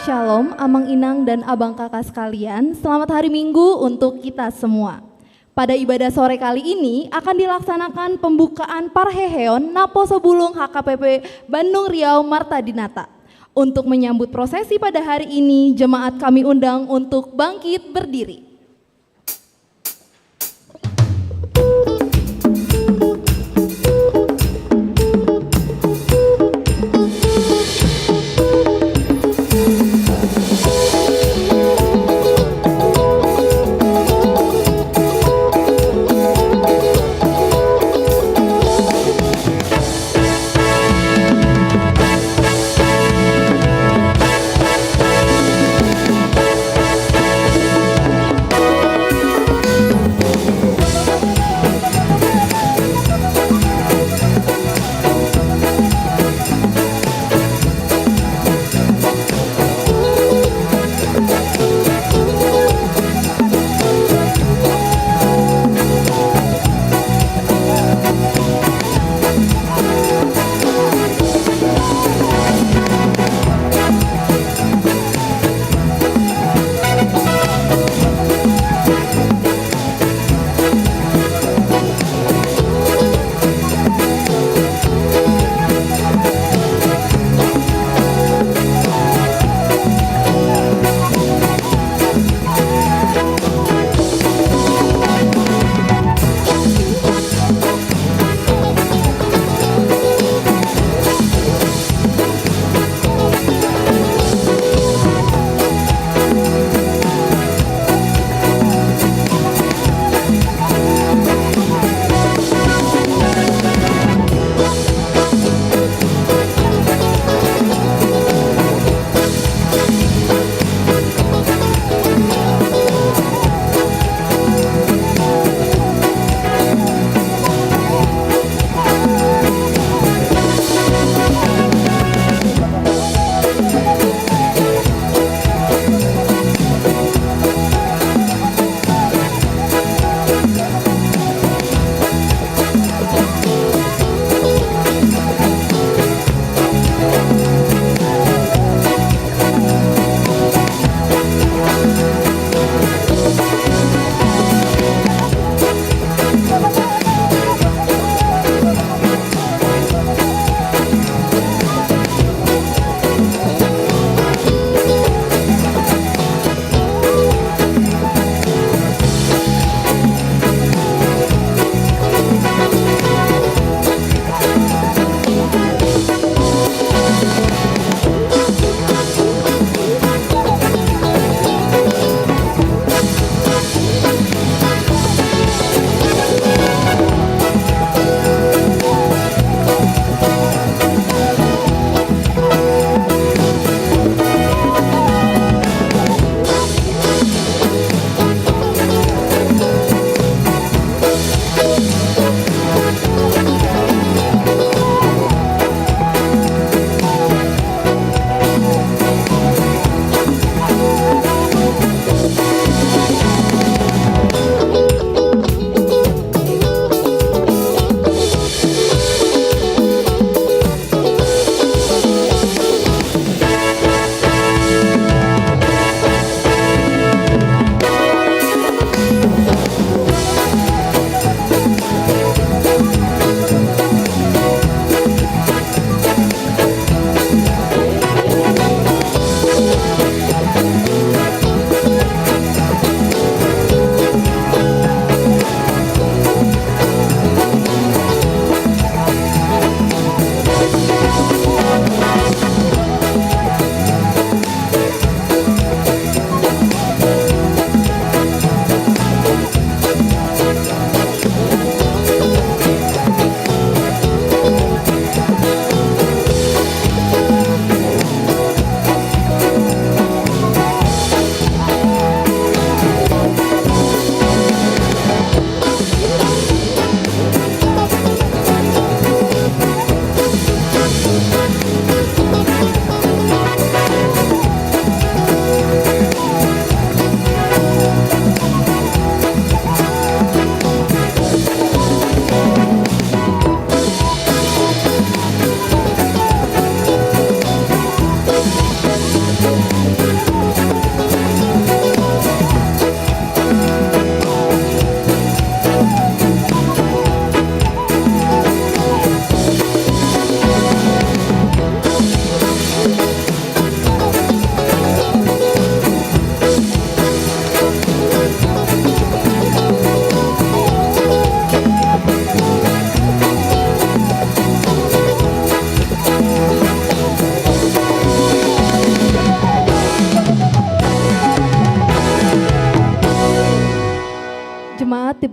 Shalom, Amang Inang dan Abang Kakak sekalian, selamat hari Minggu untuk kita semua. Pada ibadah sore kali ini akan dilaksanakan pembukaan Parheheon Napo Sebulung HKPP Bandung Riau Marta Dinata. Untuk menyambut prosesi pada hari ini, jemaat kami undang untuk bangkit berdiri.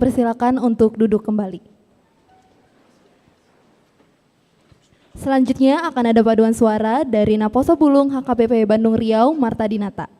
dipersilakan untuk duduk kembali. Selanjutnya akan ada paduan suara dari Naposo Bulung HKBP Bandung Riau, Marta Dinata.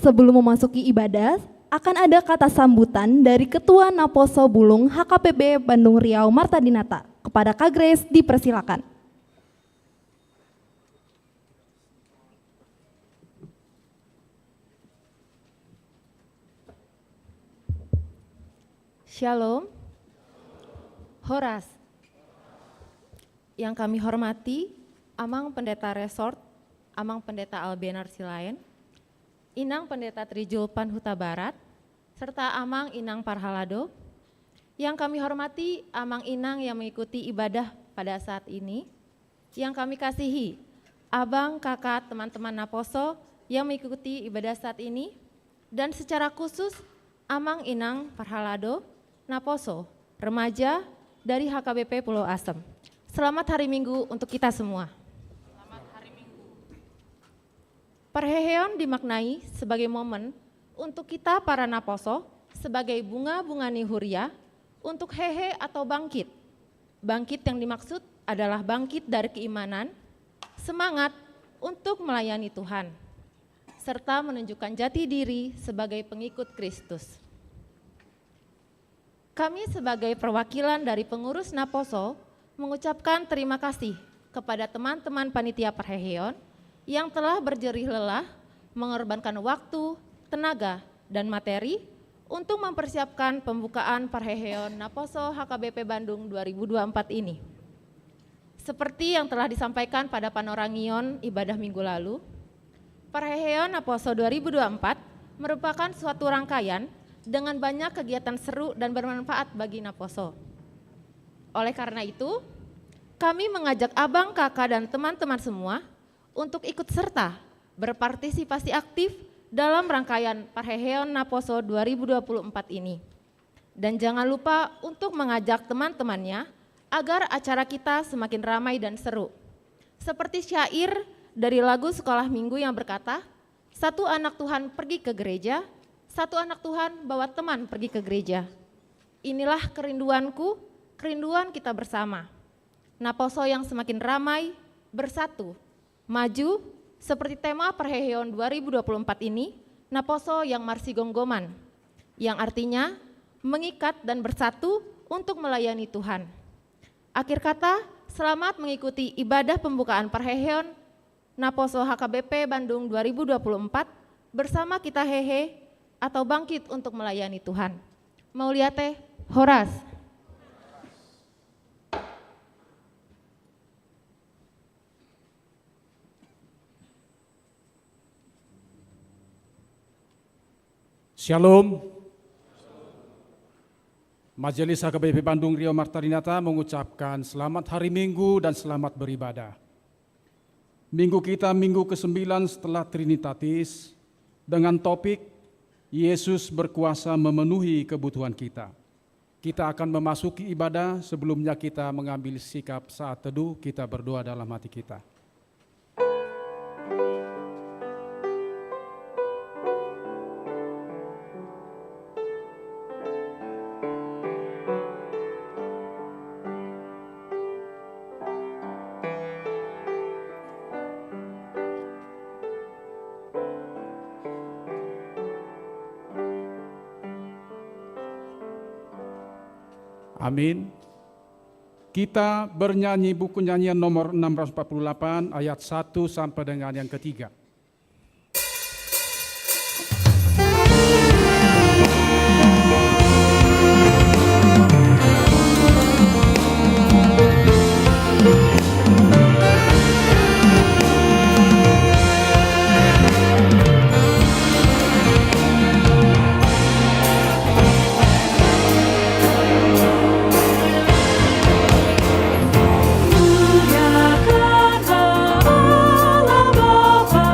Sebelum memasuki ibadah, akan ada kata sambutan dari Ketua Naposo Bulung HKPB Bandung Riau Marta Dinata. Kepada Kak Grace dipersilakan. Shalom, Horas. Yang kami hormati, Amang Pendeta Resort, Amang Pendeta Albenar Silaen, Inang Pendeta Trijulpan Huta Barat, serta Amang Inang Parhalado. Yang kami hormati, Amang Inang yang mengikuti ibadah pada saat ini. Yang kami kasihi, Abang, Kakak, teman-teman Naposo yang mengikuti ibadah saat ini. Dan secara khusus, Amang Inang Parhalado, Naposo, remaja dari HKBP Pulau Asem. Selamat hari Minggu untuk kita semua. Selamat hari Minggu. Perheheon dimaknai sebagai momen untuk kita para Naposo sebagai bunga-bunga nihuria untuk hehe atau bangkit. Bangkit yang dimaksud adalah bangkit dari keimanan, semangat untuk melayani Tuhan, serta menunjukkan jati diri sebagai pengikut Kristus. Kami sebagai perwakilan dari pengurus Naposo mengucapkan terima kasih kepada teman-teman panitia Perheheon yang telah berjerih lelah mengorbankan waktu, tenaga, dan materi untuk mempersiapkan pembukaan Perheheon Naposo HKBP Bandung 2024 ini. Seperti yang telah disampaikan pada panorangion ibadah minggu lalu, Perheheon Naposo 2024 merupakan suatu rangkaian dengan banyak kegiatan seru dan bermanfaat bagi Naposo. Oleh karena itu, kami mengajak abang, kakak, dan teman-teman semua untuk ikut serta berpartisipasi aktif dalam rangkaian Perheheon Naposo 2024 ini. Dan jangan lupa untuk mengajak teman-temannya agar acara kita semakin ramai dan seru. Seperti syair dari lagu Sekolah Minggu yang berkata, "Satu anak Tuhan pergi ke gereja, satu anak Tuhan bawa teman pergi ke gereja. Inilah kerinduanku, kerinduan kita bersama. Naposo yang semakin ramai, bersatu, maju, seperti tema Perheheon 2024 ini, Naposo yang marsigonggoman, yang artinya mengikat dan bersatu untuk melayani Tuhan." Akhir kata, selamat mengikuti ibadah pembukaan Perheheon Naposo HKBP Bandung 2024 bersama kita hehe atau bangkit untuk melayani Tuhan. Mauliate, Horas. Shalom. Majelis HKBP Bandung Riau Marta Dinata mengucapkan selamat hari Minggu dan selamat beribadah. Minggu kita minggu ke-9 setelah Trinitatis dengan topik Yesus berkuasa memenuhi kebutuhan kita. Kita akan memasuki ibadah, sebelumnya kita mengambil sikap saat teduh, kita berdoa dalam hati kita. Amin. Kita bernyanyi buku nyanyian nomor 648 ayat 1 sampai dengan yang ketiga. Muliakanlah Allah Bapa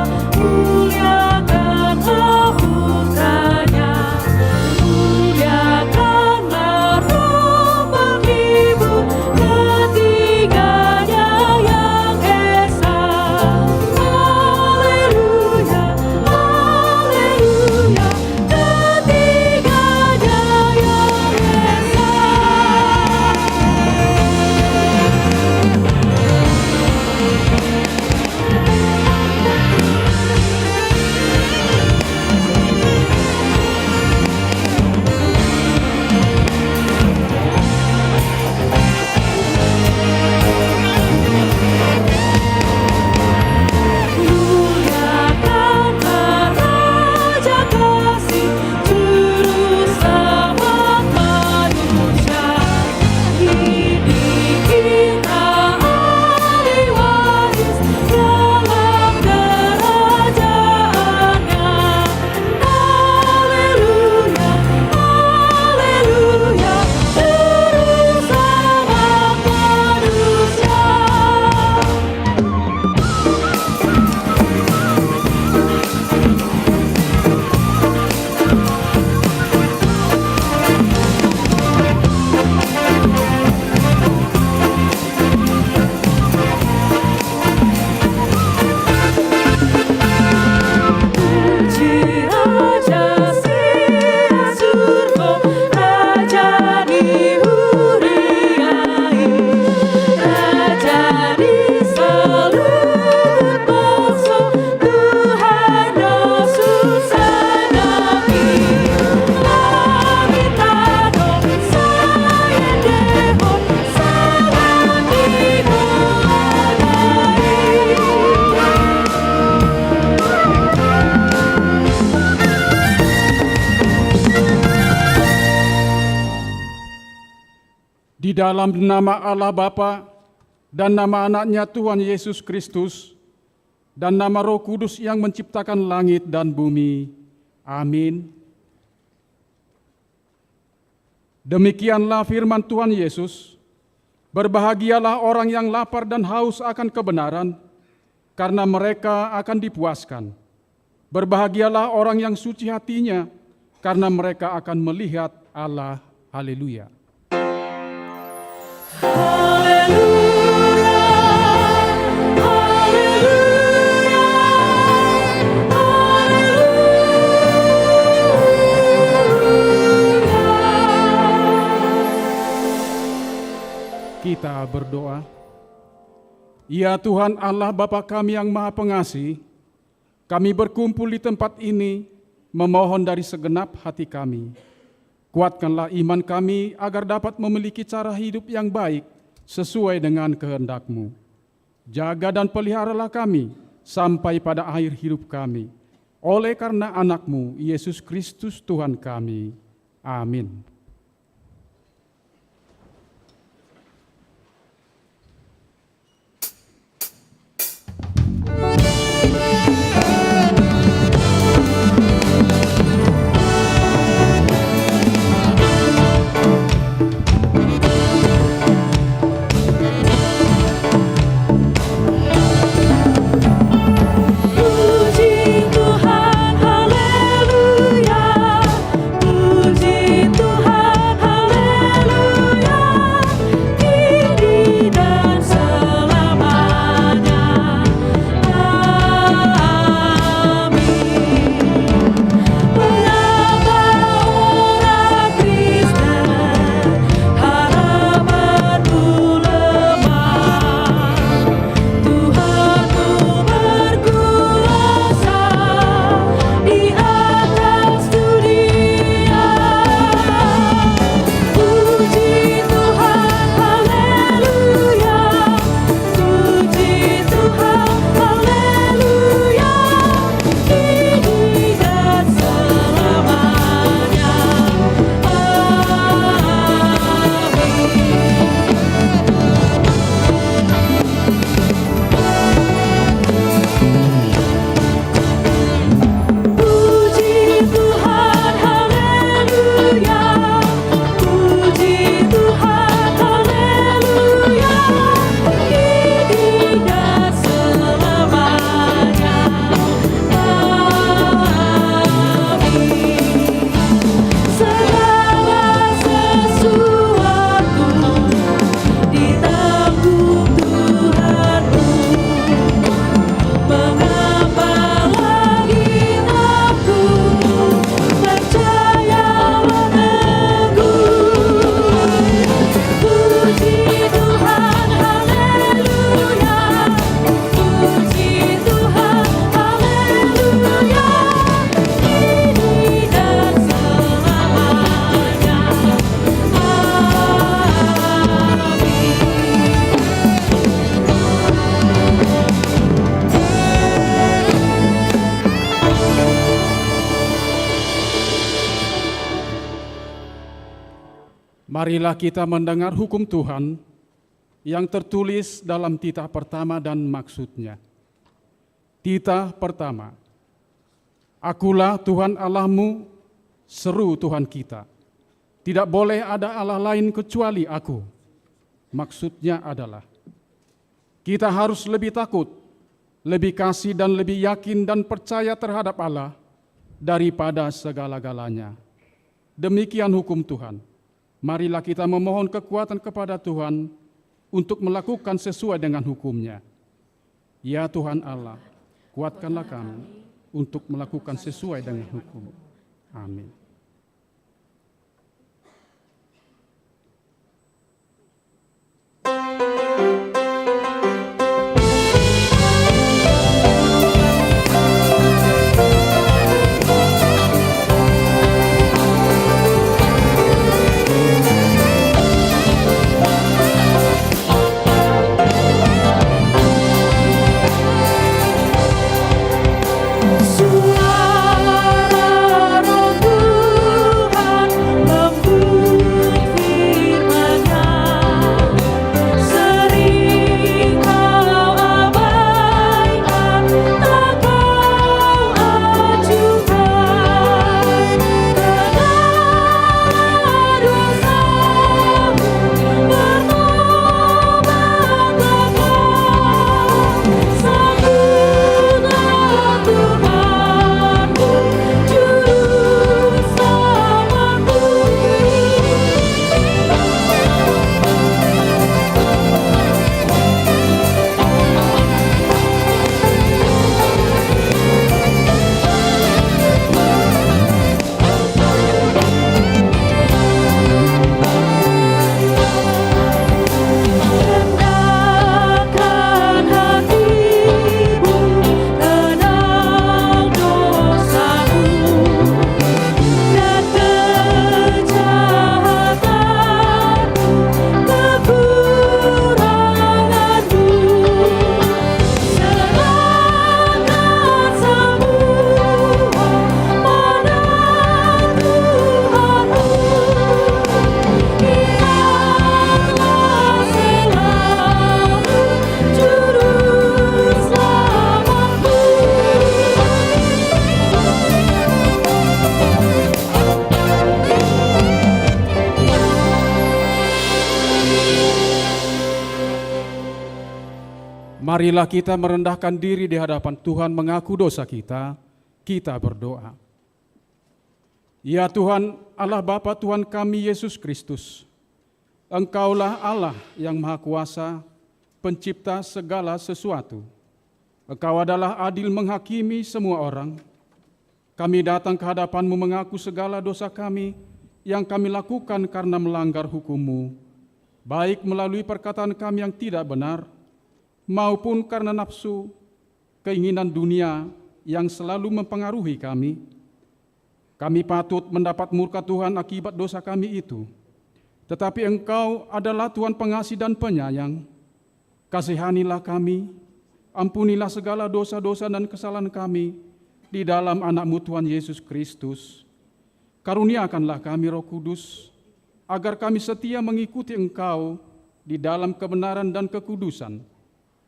Di dalam nama Allah Bapa dan nama anaknya Tuhan Yesus Kristus dan nama Roh Kudus yang menciptakan langit dan bumi. Amin. Demikianlah firman Tuhan Yesus. Berbahagialah orang yang lapar dan haus akan kebenaran, karena mereka akan dipuaskan. Berbahagialah orang yang suci hatinya, karena mereka akan melihat Allah. Haleluya. Kita berdoa. Ya Tuhan Allah Bapa kami yang Maha Pengasih, kami berkumpul di tempat ini memohon dari segenap hati kami. Kuatkanlah iman kami agar dapat memiliki cara hidup yang baik sesuai dengan kehendak-Mu. Jaga dan peliharalah kami sampai pada akhir hidup kami. Oleh karena anak-Mu, Yesus Kristus Tuhan kami. Amin. Marilah kita mendengar hukum Tuhan yang tertulis dalam titah pertama dan maksudnya. Titah pertama. Akulah Tuhan Allahmu, seru Tuhan kita. Tidak boleh ada Allah lain kecuali aku. Maksudnya adalah, kita harus lebih takut, lebih kasih dan lebih yakin dan percaya terhadap Allah daripada segala-galanya. Demikian hukum Tuhan. Marilah kita memohon kekuatan kepada Tuhan untuk melakukan sesuai dengan hukum-Nya. Ya Tuhan Allah, kuatkanlah kami untuk melakukan sesuai dengan hukum. Amin. Suara Roh Marilah kita merendahkan diri di hadapan Tuhan, mengaku dosa kita. Kita berdoa. Ya Tuhan, Allah Bapa Tuhan kami Yesus Kristus, Engkaulah Allah yang Maha Kuasa, pencipta segala sesuatu. Engkau adalah adil menghakimi semua orang. Kami datang ke hadapan-Mu mengaku segala dosa kami yang kami lakukan karena melanggar hukum-Mu, baik melalui perkataan kami yang tidak benar, maupun karena nafsu, keinginan dunia yang selalu mempengaruhi kami. Kami patut mendapat murka Tuhan akibat dosa kami itu. Tetapi Engkau adalah Tuhan pengasih dan penyayang. Kasihanilah kami, ampunilah segala dosa-dosa dan kesalahan kami di dalam anak-Mu Tuhan Yesus Kristus. Karuniakanlah kami Roh Kudus, agar kami setia mengikuti Engkau di dalam kebenaran dan kekudusan,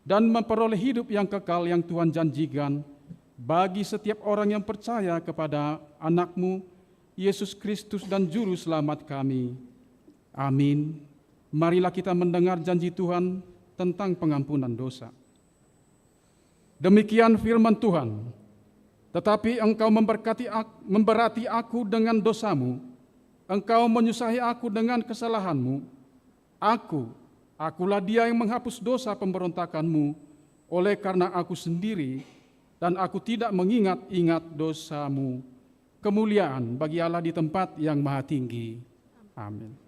dan memperoleh hidup yang kekal yang Tuhan janjikan bagi setiap orang yang percaya kepada anak-Mu, Yesus Kristus dan Juru Selamat kami. Amin. Marilah kita mendengar janji Tuhan tentang pengampunan dosa. Demikian firman Tuhan. Tetapi Engkau memberati aku dengan dosamu, Engkau menyusahi aku dengan kesalahanmu. Akulah Dia yang menghapus dosa pemberontakanmu, oleh karena aku sendiri, dan aku tidak mengingat-ingat dosamu. Kemuliaan bagi Allah di tempat yang maha tinggi. Amin.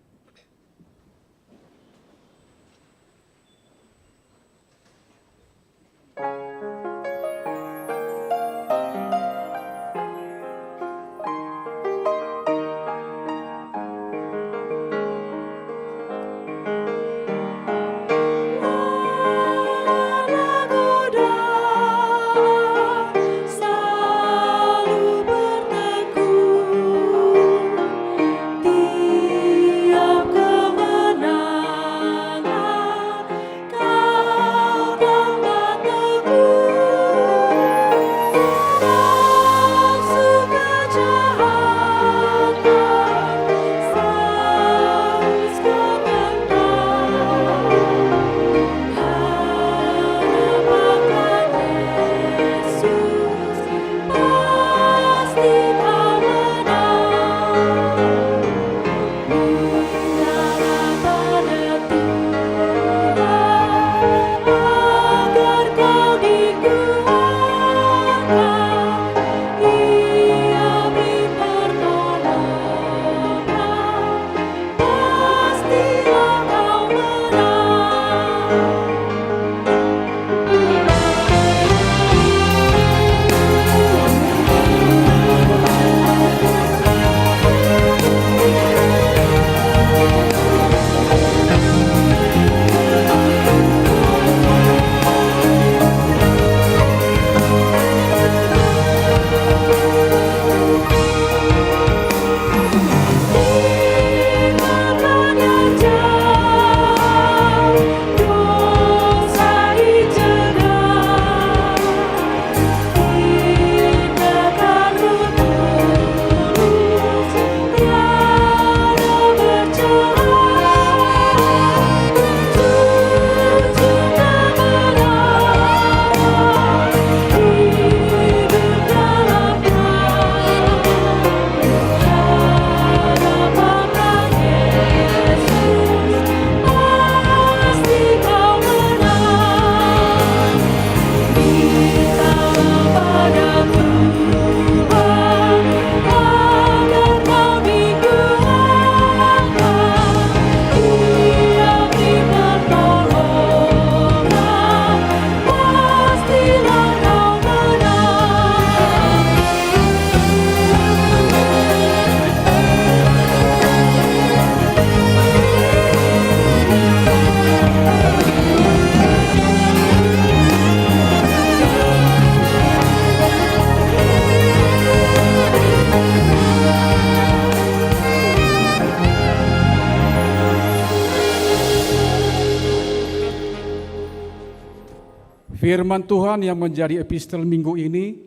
Firman Tuhan yang menjadi epistel minggu ini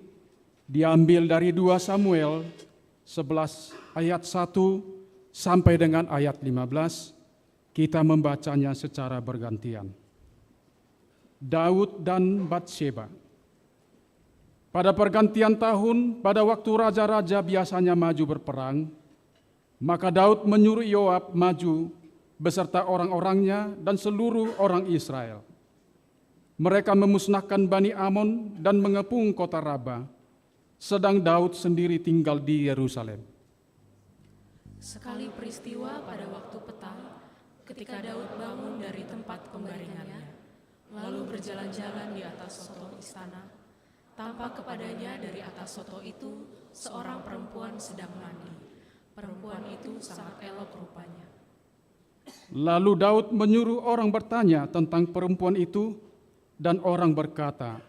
diambil dari 2 Samuel 11 ayat 1 sampai dengan ayat 15. Kita membacanya secara bergantian. Daud dan Batsheba. Pada pergantian tahun, pada waktu raja-raja biasanya maju berperang, maka Daud menyuruh Yoab maju beserta orang-orangnya dan seluruh orang Israel. Mereka memusnahkan Bani Amon dan mengepung kota Raba, sedang Daud sendiri tinggal di Yerusalem. Sekali peristiwa pada waktu petang, ketika Daud bangun dari tempat pembaringannya, lalu berjalan-jalan di atas soto istana, tampak kepadanya dari atas soto itu seorang perempuan sedang mandi. Perempuan itu sangat elok rupanya. Lalu Daud menyuruh orang bertanya tentang perempuan itu, dan orang berkata,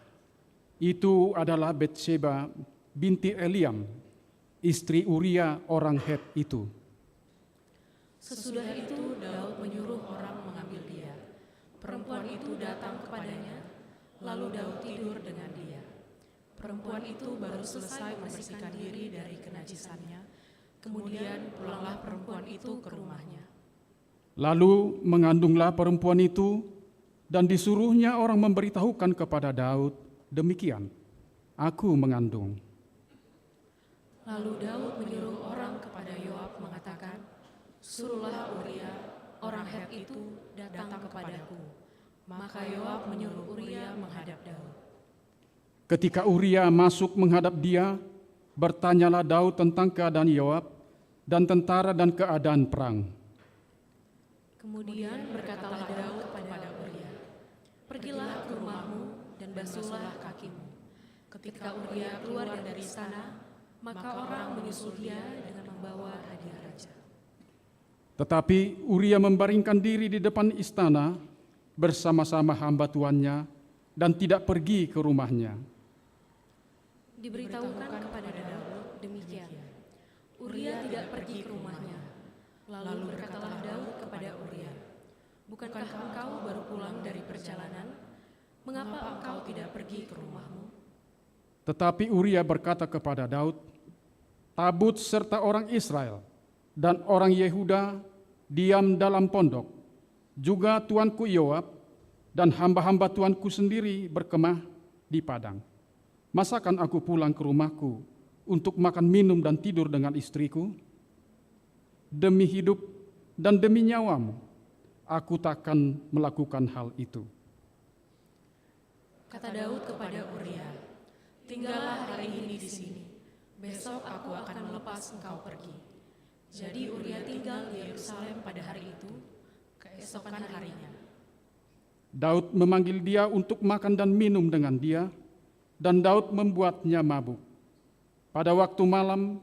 itu adalah Batsheba binti Eliam, istri Uria orang Het itu. Sesudah itu Daud menyuruh orang mengambil dia. Perempuan itu datang kepadanya, lalu Daud tidur dengan dia. Perempuan itu baru selesai membersihkan diri dari kenajisannya, kemudian pulanglah perempuan itu ke rumahnya. Lalu mengandunglah perempuan itu, dan disuruhnya orang memberitahukan kepada Daud, demikian, aku mengandung. Lalu Daud menyuruh orang kepada Yoab mengatakan, suruhlah Uria, orang Het itu, datang kepadaku. Maka Yoab menyuruh Uria menghadap Daud. Ketika Uria masuk menghadap dia, bertanyalah Daud tentang keadaan Yoab dan tentara dan keadaan perang. Kemudian berkatalah Daud kepada Uria, pergilah ke rumahmu dan basuhlah kakimu. Ketika Uria keluar dari istana, maka orang menyusul dia dengan membawa hadiah raja. Tetapi Uria membaringkan diri di depan istana bersama-sama hamba tuannya dan tidak pergi ke rumahnya. Diberitahukan kepada Daud demikian. Uria tidak pergi ke rumahnya. Lalu berkatalah Daud kepada Uria, bukankah engkau baru pulang dari perjalanan? Mengapa engkau tidak pergi ke rumahmu? Tetapi Uria berkata kepada Daud, tabut serta orang Israel dan orang Yehuda diam dalam pondok, juga tuanku Yoab dan hamba-hamba tuanku sendiri berkemah di padang. Masakan aku pulang ke rumahku untuk makan minum dan tidur dengan istriku? Demi hidup dan demi nyawamu, aku takkan melakukan hal itu. Kata Daud kepada Uria, tinggallah hari ini di sini, besok aku akan melepas engkau pergi. Jadi Uria tinggal di Yerusalem pada hari itu, keesokan harinya. Daud memanggil dia untuk makan dan minum dengan dia, dan Daud membuatnya mabuk. Pada waktu malam,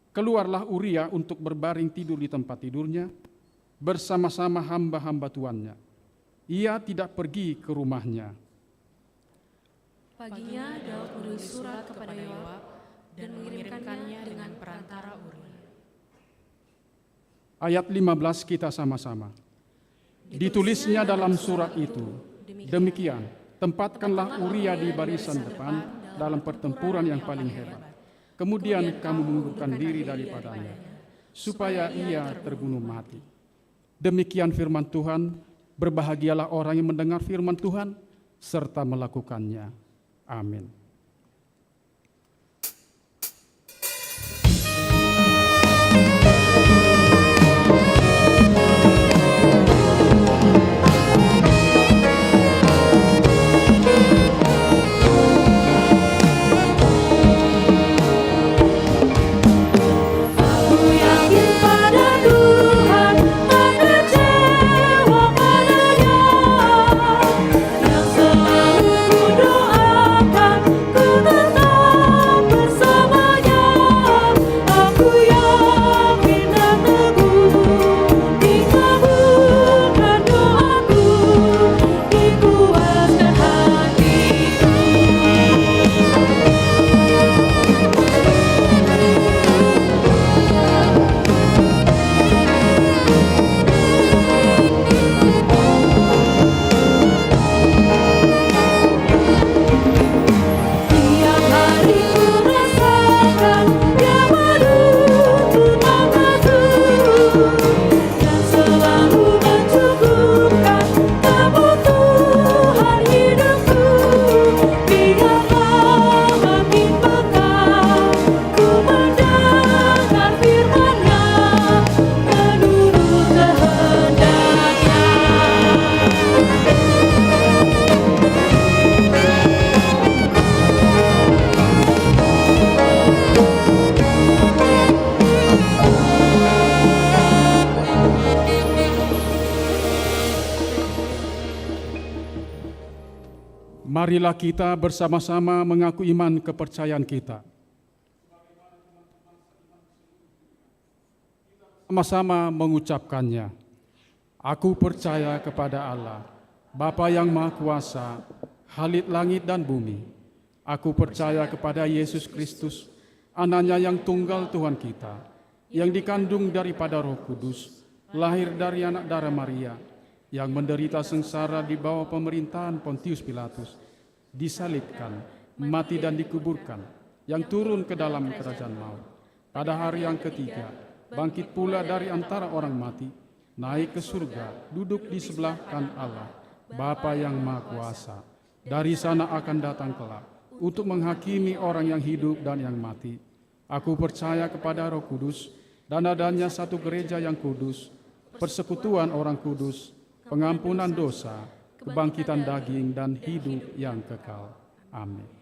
keluarlah Uria untuk berbaring tidur di tempat tidurnya bersama-sama hamba-hamba tuannya. Ia tidak pergi ke rumahnya. Paginya Daud menulis surat kepada Yoab dan mengirimkannya dengan perantara Uria. Ayat 15 kita sama-sama. Ditulisnya dalam surat itu, demikian, tempatkanlah Uria di barisan depan dalam pertempuran yang paling hebat. Kemudian kamu mengundurkan diri daripadanya, supaya ia terbunuh mati. Demikian firman Tuhan, berbahagialah orang yang mendengar firman Tuhan, serta melakukannya. Amin. Yang selalu kudoakan Marilah kita bersama-sama mengaku iman kepercayaan kita. Sama-sama mengucapkannya. Aku percaya kepada Allah, Bapa yang Maha Kuasa, Khalid langit dan bumi. Aku percaya kepada Yesus Kristus, Anaknya yang tunggal Tuhan kita, yang dikandung daripada Roh Kudus, lahir dari anak darah Maria, yang menderita sengsara di bawah pemerintahan Pontius Pilatus, disalibkan, mati dan dikuburkan, yang turun ke dalam kerajaan maut. Pada hari yang ketiga, bangkit pula dari antara orang mati, naik ke surga, duduk di sebelah kanan Allah, Bapa yang Maha Kuasa. Dari sana akan datang kelak, untuk menghakimi orang yang hidup dan yang mati. Aku percaya kepada Roh Kudus, dan adanya satu gereja yang kudus, persekutuan orang kudus, pengampunan dosa, kebangkitan daging, dan hidup yang kekal. Amin.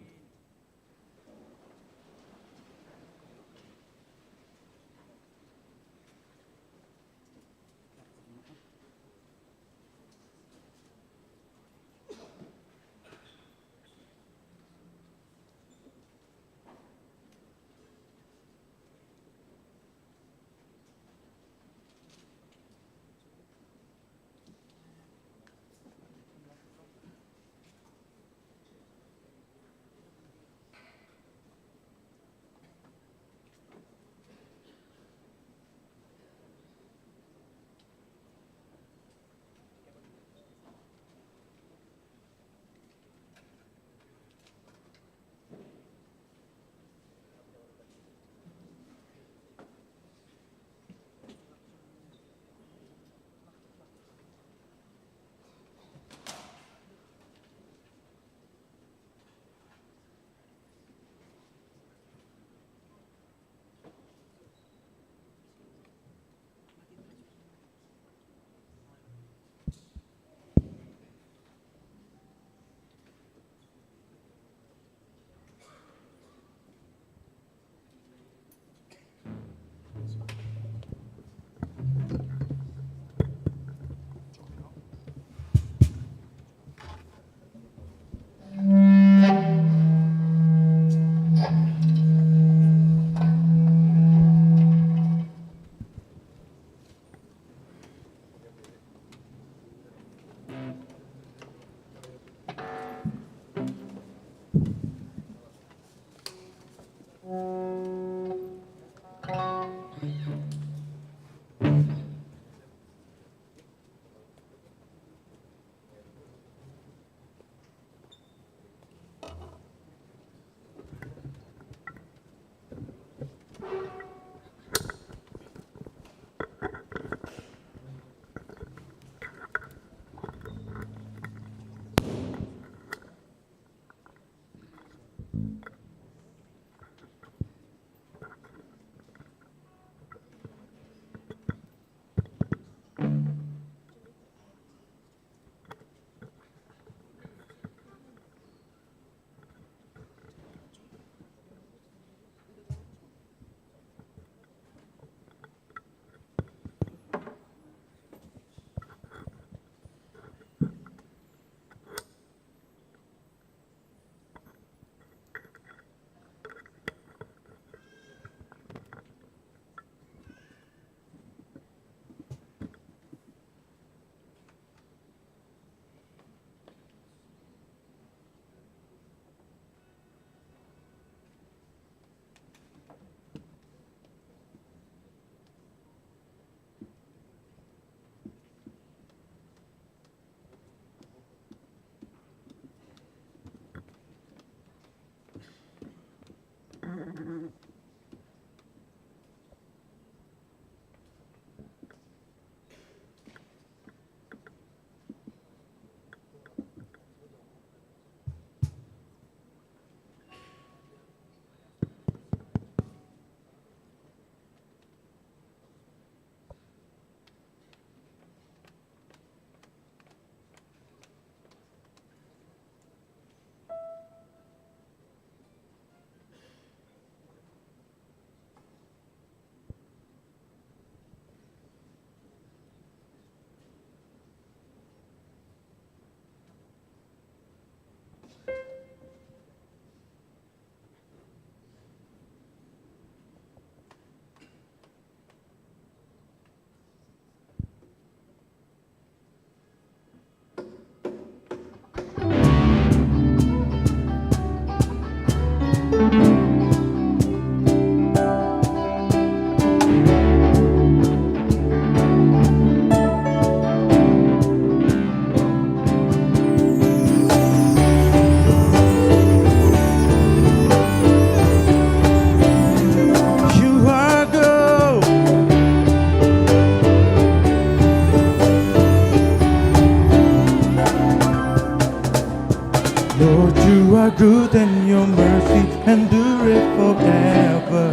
are good and your mercy endureth forever.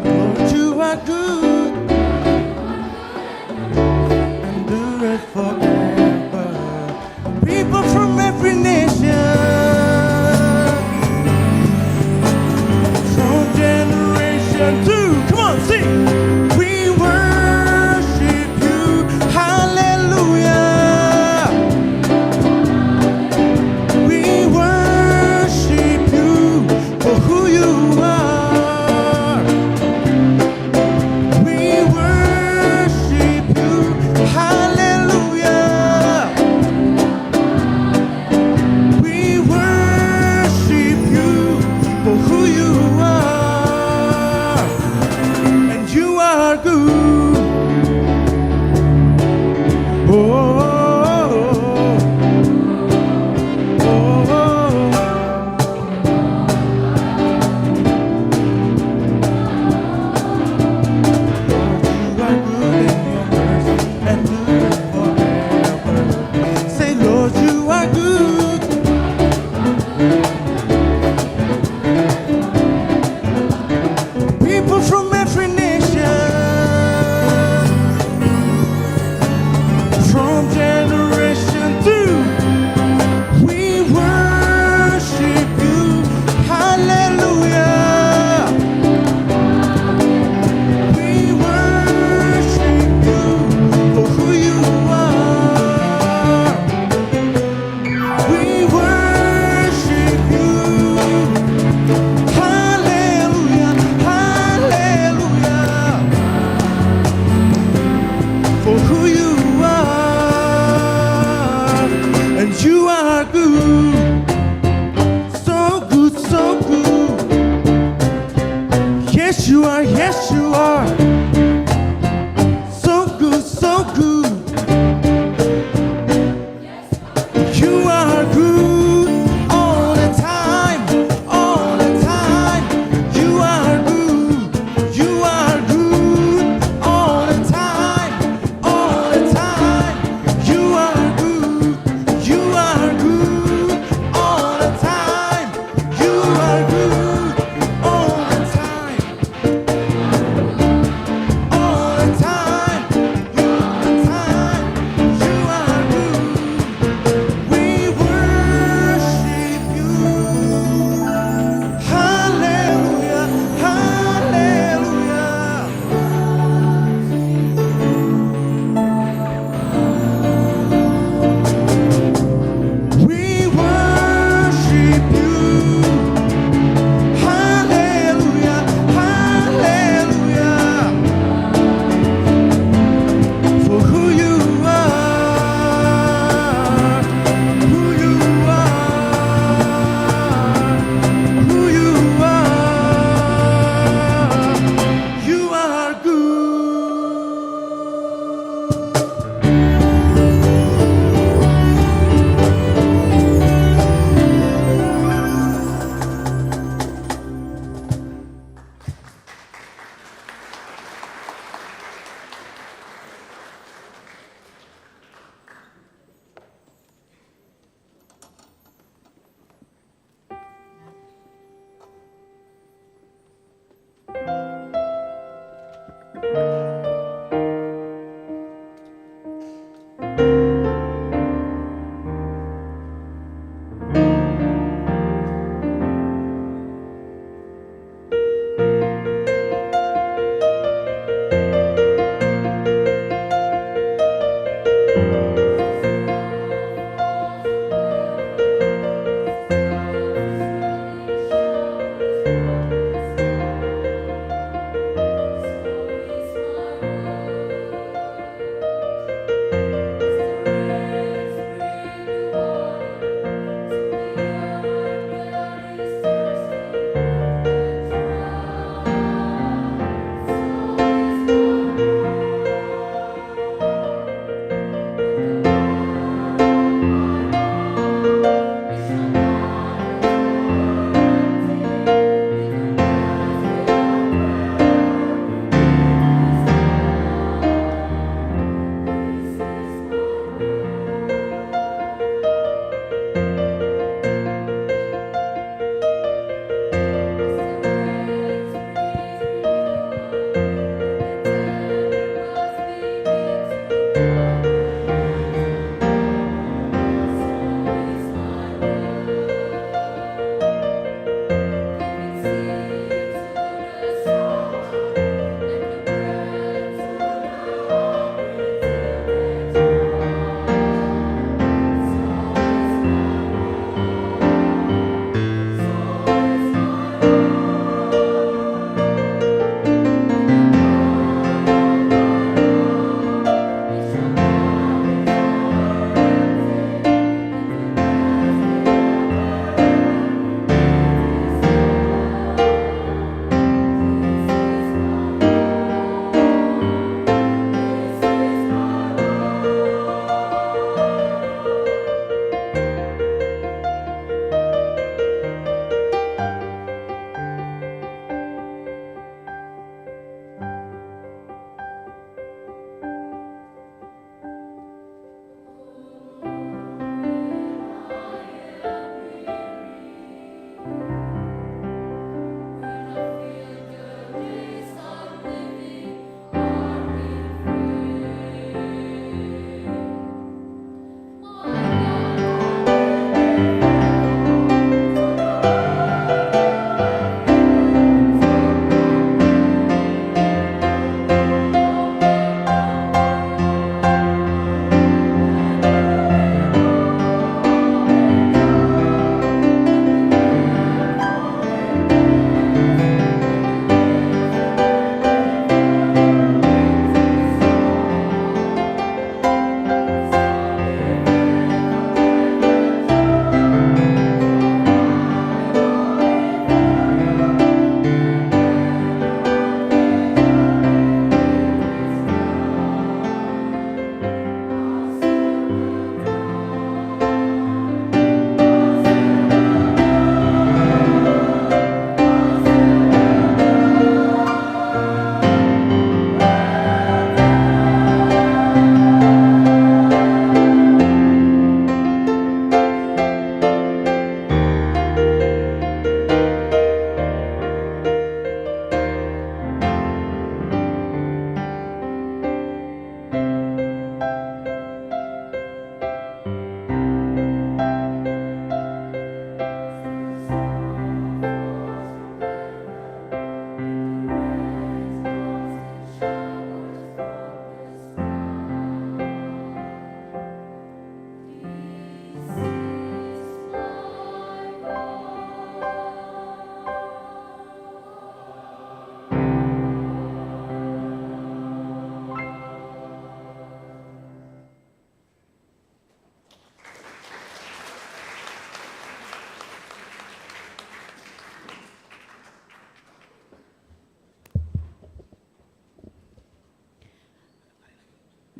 Lord, you are good, endureth forever. People from every nation, from generation to, come on, sing. We worship you, hallelujah. We worship you for who you are. We worship you, hallelujah. We worship you for who you are. And you are good. Oh, say, Lord, you are good. People from every nation, from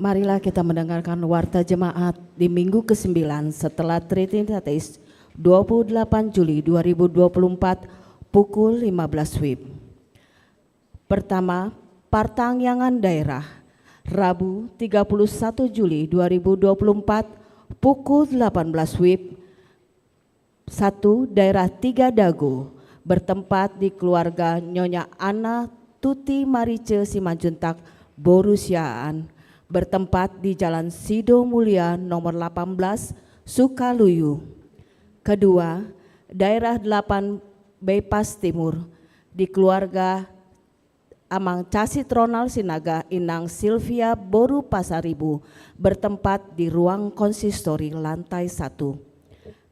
Marilah kita mendengarkan warta jemaat di minggu ke-9 setelah Trinitatis 28 Juli 2024 pukul 15 WIB. Pertama, Partangyangan Daerah, Rabu 31 Juli 2024 pukul 18 WIB. 1. Daerah 3 Dago, bertempat di keluarga Nyonya Ana Tuti Marice Simanjuntak Borusiaan, bertempat di Jalan Sido Mulia nomor 18 Sukaluyu. Kedua, daerah 8 Bypass Timur di keluarga Amang Casit Ronald Sinaga Inang Silvia Boru Pasaribu, bertempat di ruang konsistori lantai 1.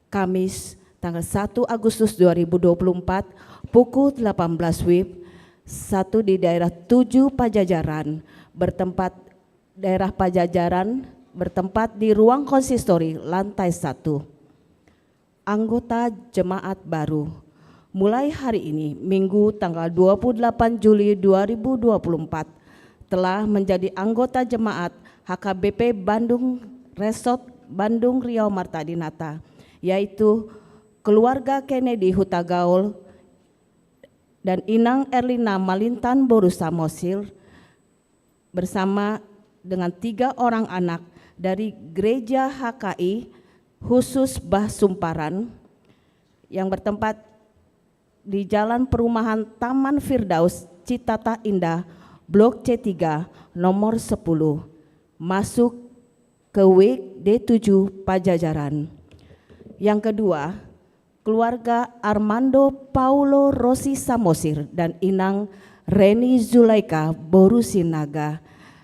Kamis tanggal 1 Agustus 2024 pukul 18 WIB. 1 di daerah 7 Pajajaran, daerah Pajajaran bertempat di ruang konsistori lantai 1. Anggota jemaat baru mulai hari ini Minggu tanggal 28 Juli 2024 telah menjadi anggota jemaat HKBP Bandung Resort Bandung Riau Marta Dinata, yaitu keluarga Kennedy Hutagaul dan Inang Erlina Malintan Boru Samosil bersama dengan 3 orang anak dari Gereja HKI khusus Bah Sumparan yang bertempat di Jalan Perumahan Taman Firdaus Citata Indah Blok C3 nomor 10 masuk ke WIG D7 Pajajaran. Yang kedua, keluarga Armando Paulo Rossi Samosir dan Inang Reni Zulaika Boru Sinaga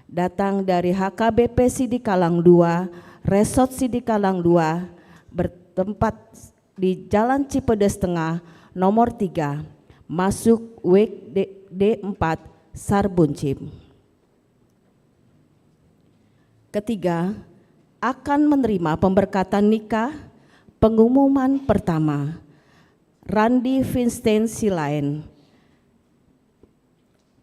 datang dari HKBP Sidikalang 2, Resort Sidikalang 2, bertempat di Jalan Cipedes Tengah nomor 3, masuk WIG D4 Sarbuncip. Ketiga, akan menerima pemberkatan nikah pengumuman pertama. Randi Vincent Silain,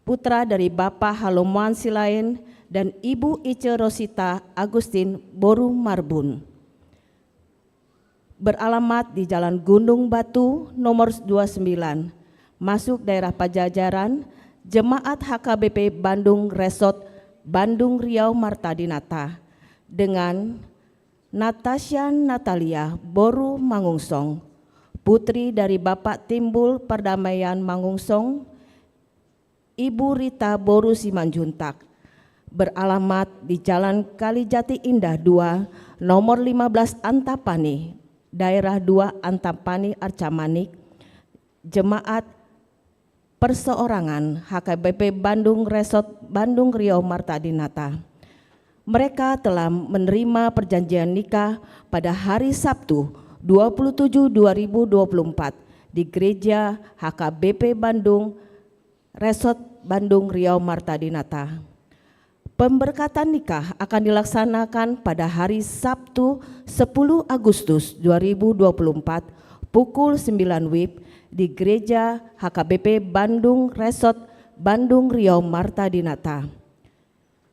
putra dari Bapak Halomuan Silain dan Ibu Ice Rosita Agustin Boru Marbun, beralamat di Jalan Gunung Batu nomor 29, masuk daerah Pajajaran, Jemaat HKBP Bandung Resort Bandung Riau Marta Dinata, dengan Natasha Natalia Boru Mangungsong, putri dari Bapak Timbul Perdamaian Mangungsong, Ibu Rita Boru Simanjuntak, beralamat di Jalan Kalijati Indah 2 nomor 15 Antapani, daerah 2 Antapani Arcamanik, Jemaat Perseorangan HKBP Bandung Resort Bandung Riau Marta Dinata. Mereka telah menerima perjanjian nikah pada hari Sabtu 27/2024 di Gereja HKBP Bandung Resort Bandung Riau Marta Dinata. Pemberkatan nikah akan dilaksanakan pada hari Sabtu 10 Agustus 2024 pukul 9 WIB di Gereja HKBP Bandung Resort Bandung Riau Marta Dinata.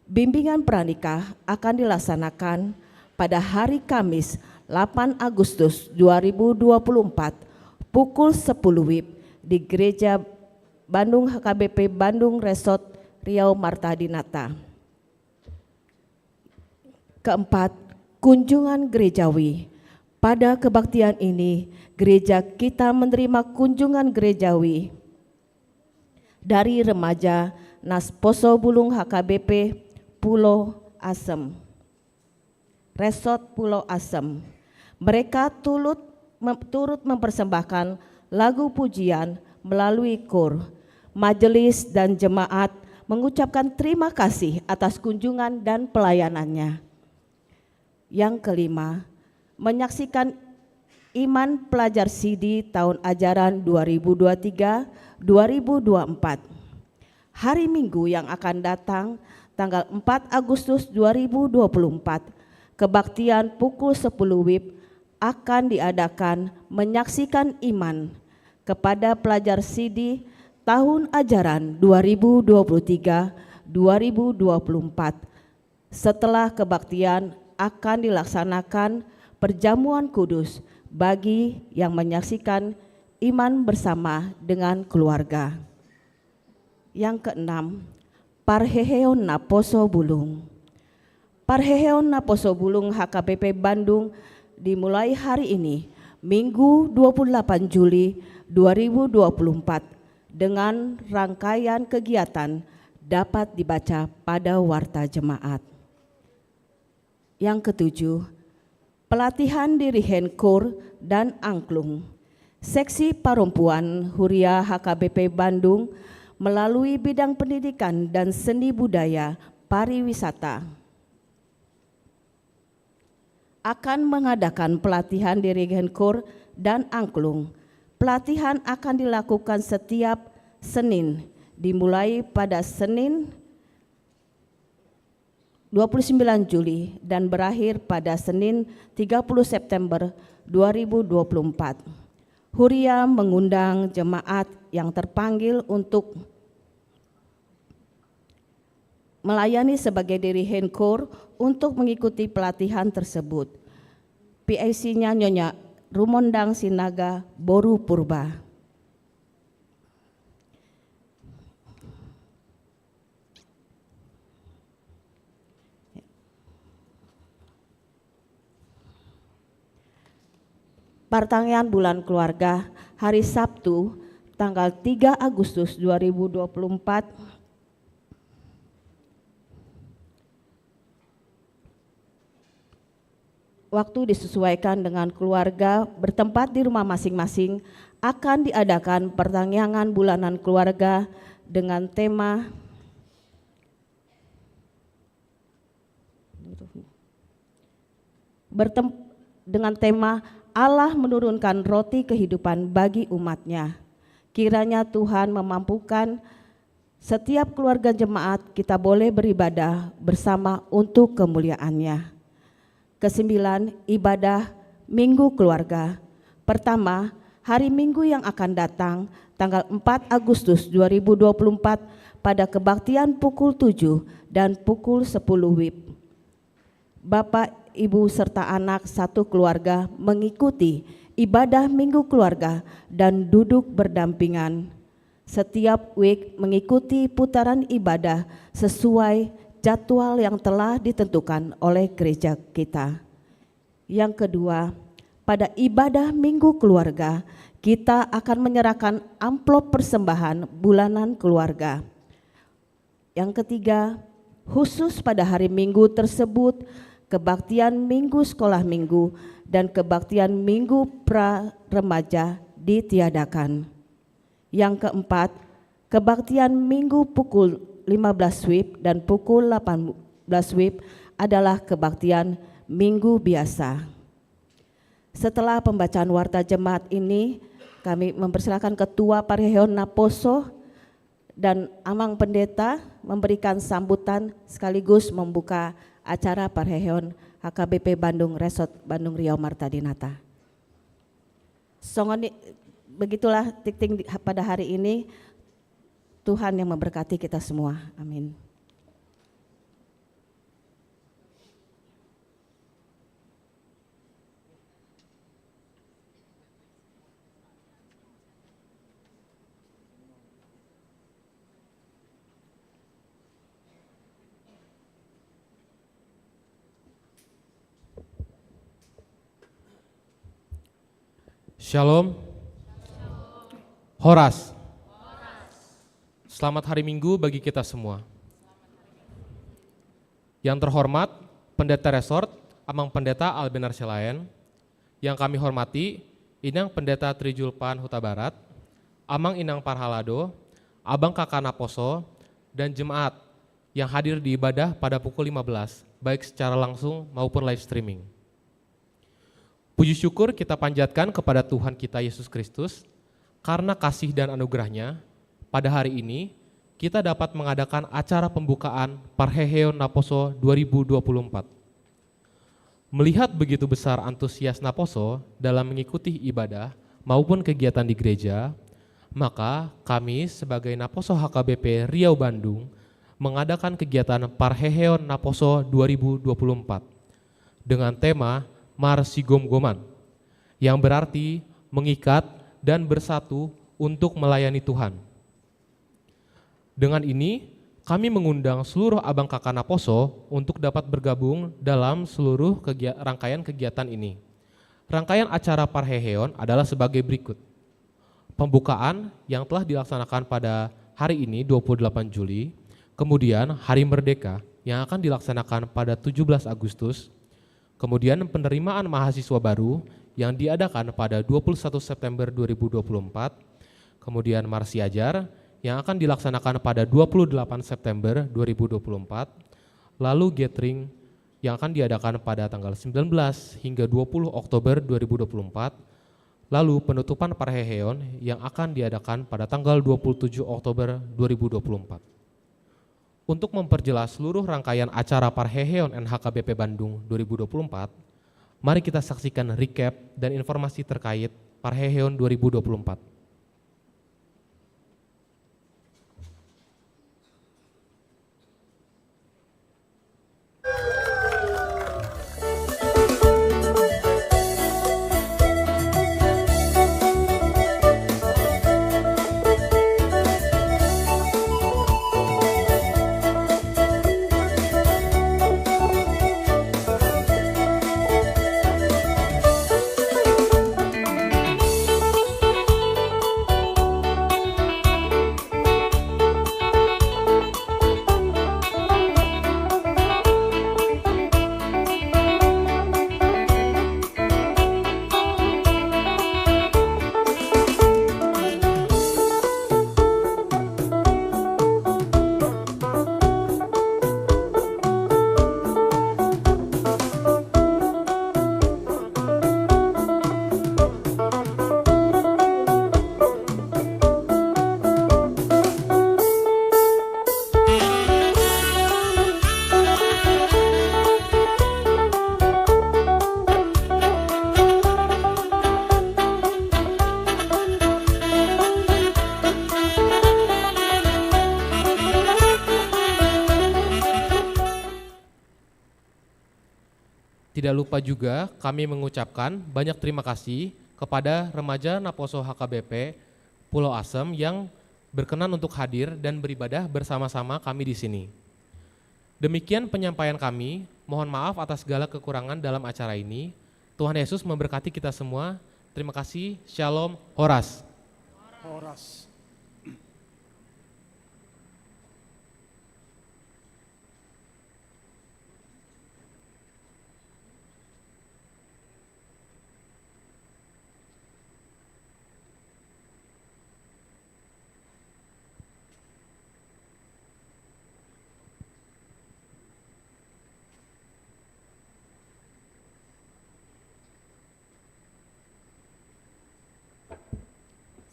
Bimbingan pranikah akan dilaksanakan pada hari Kamis 8 Agustus 2024 pukul 10 WIB di Gereja Bandung HKBP Bandung Resort Riau Marta Dinata. Keempat, kunjungan gerejawi. Pada kebaktian ini, gereja kita menerima kunjungan gerejawi dari remaja Nasposo Bulung HKBP Pulau Asem, Resort Pulau Asem. Mereka turut mempersembahkan lagu pujian melalui kor. Majelis dan jemaat mengucapkan terima kasih atas kunjungan dan pelayanannya. Yang kelima, menyaksikan Iman Pelajar Sidi tahun ajaran 2023-2024. Hari Minggu yang akan datang tanggal 4 Agustus 2024, kebaktian pukul 10 WIB akan diadakan menyaksikan iman kepada pelajar Sidi tahun ajaran 2023-2024 Setelah kebaktian akan dilaksanakan perjamuan kudus bagi yang menyaksikan iman bersama dengan keluarga. Yang keenam, Parheheon Naposo Bulung. Parheheon Naposo Bulung HKBP Bandung dimulai hari ini, Minggu 28 Juli 2024 dengan rangkaian kegiatan dapat dibaca pada Warta Jemaat. Yang ketujuh, pelatihan dirihen Kor dan Angklung. Seksi Perempuan Huria HKBP Bandung melalui bidang pendidikan dan seni budaya pariwisata akan mengadakan pelatihan dirihen Kor dan Angklung. Pelatihan akan dilakukan setiap Senin, dimulai pada Senin 29 Juli dan berakhir pada Senin 30 September 2024. Huria mengundang jemaat yang terpanggil untuk melayani sebagai dirihen Kor untuk mengikuti pelatihan tersebut. PIC-nya Nyonya Rumondang Sinaga Boru Purba. Pertengahan bulan keluarga hari Sabtu tanggal 3 Agustus 2024 waktu disesuaikan dengan keluarga bertempat di rumah masing-masing akan diadakan pertanyaan bulanan keluarga dengan tema Allah menurunkan roti kehidupan bagi umatnya. Kiranya Tuhan memampukan setiap keluarga jemaat kita boleh beribadah bersama untuk kemuliaan-Nya. Kesembilan, ibadah Minggu Keluarga. Pertama, hari Minggu yang akan datang tanggal 4 Agustus 2024 pada kebaktian pukul 7 dan pukul 10 WIB. Bapak, Ibu serta anak satu keluarga mengikuti ibadah Minggu Keluarga dan duduk berdampingan. Setiap week mengikuti putaran ibadah sesuai jadwal yang telah ditentukan oleh gereja kita. Yang kedua, pada ibadah Minggu Keluarga kita akan menyerahkan amplop persembahan bulanan keluarga. Yang ketiga, khusus pada hari Minggu tersebut kebaktian Minggu Sekolah Minggu dan kebaktian Minggu Pra Remaja ditiadakan. Yang keempat, kebaktian Minggu pukul 15 WIB dan pukul 18 WIB adalah kebaktian Minggu biasa. Setelah pembacaan warta jemaat ini, kami mempersilakan Ketua Parheheon Naposo dan Amang Pendeta memberikan sambutan sekaligus membuka acara Parheheon HKBP Bandung Resort Bandung Riau Marta Dinata. Songoni, begitulah tik-tik pada hari ini. Tuhan yang memberkati kita semua. Amin. Shalom. Horas. Selamat hari Minggu bagi kita semua. Yang terhormat Pendeta Resort Amang Pendeta Albenar Selaen, yang kami hormati Inang Pendeta Trijulpan Huta Barat, Amang Inang Parhalado, Abang Kakak Naposo, dan jemaat yang hadir di ibadah pada pukul 15, baik secara langsung maupun live streaming. Puji syukur kita panjatkan kepada Tuhan kita Yesus Kristus, karena kasih dan anugerah-Nya, pada hari ini kita dapat mengadakan acara pembukaan Parheheon Naposo 2024. Melihat begitu besar antusias Naposo dalam mengikuti ibadah maupun kegiatan di gereja, maka kami sebagai Naposo HKBP Riau Bandung mengadakan kegiatan Parheheon Naposo 2024 dengan tema Marsigom-goman, yang berarti mengikat dan bersatu untuk melayani Tuhan. Dengan ini, kami mengundang seluruh abang kakak Naposo untuk dapat bergabung dalam seluruh rangkaian kegiatan ini. Rangkaian acara Parheheon adalah sebagai berikut. Pembukaan yang telah dilaksanakan pada hari ini 28 Juli, kemudian Hari Merdeka yang akan dilaksanakan pada 17 Agustus, kemudian penerimaan mahasiswa baru yang diadakan pada 21 September 2024, kemudian Marsi Ajar yang akan dilaksanakan pada 28 September 2024, lalu gathering yang akan diadakan pada tanggal 19 hingga 20 Oktober 2024, lalu penutupan Parheheon yang akan diadakan pada tanggal 27 Oktober 2024. Untuk memperjelas seluruh rangkaian acara Parheheon NHKBP Bandung 2024, mari kita saksikan recap dan informasi terkait Parheheon 2024. Tidak lupa juga kami mengucapkan banyak terima kasih kepada remaja Naposo HKBP Pulau Asem yang berkenan untuk hadir dan beribadah bersama-sama kami di sini. Demikian penyampaian kami, mohon maaf atas segala kekurangan dalam acara ini. Tuhan Yesus memberkati kita semua. Terima kasih, Shalom, Horas. Horas.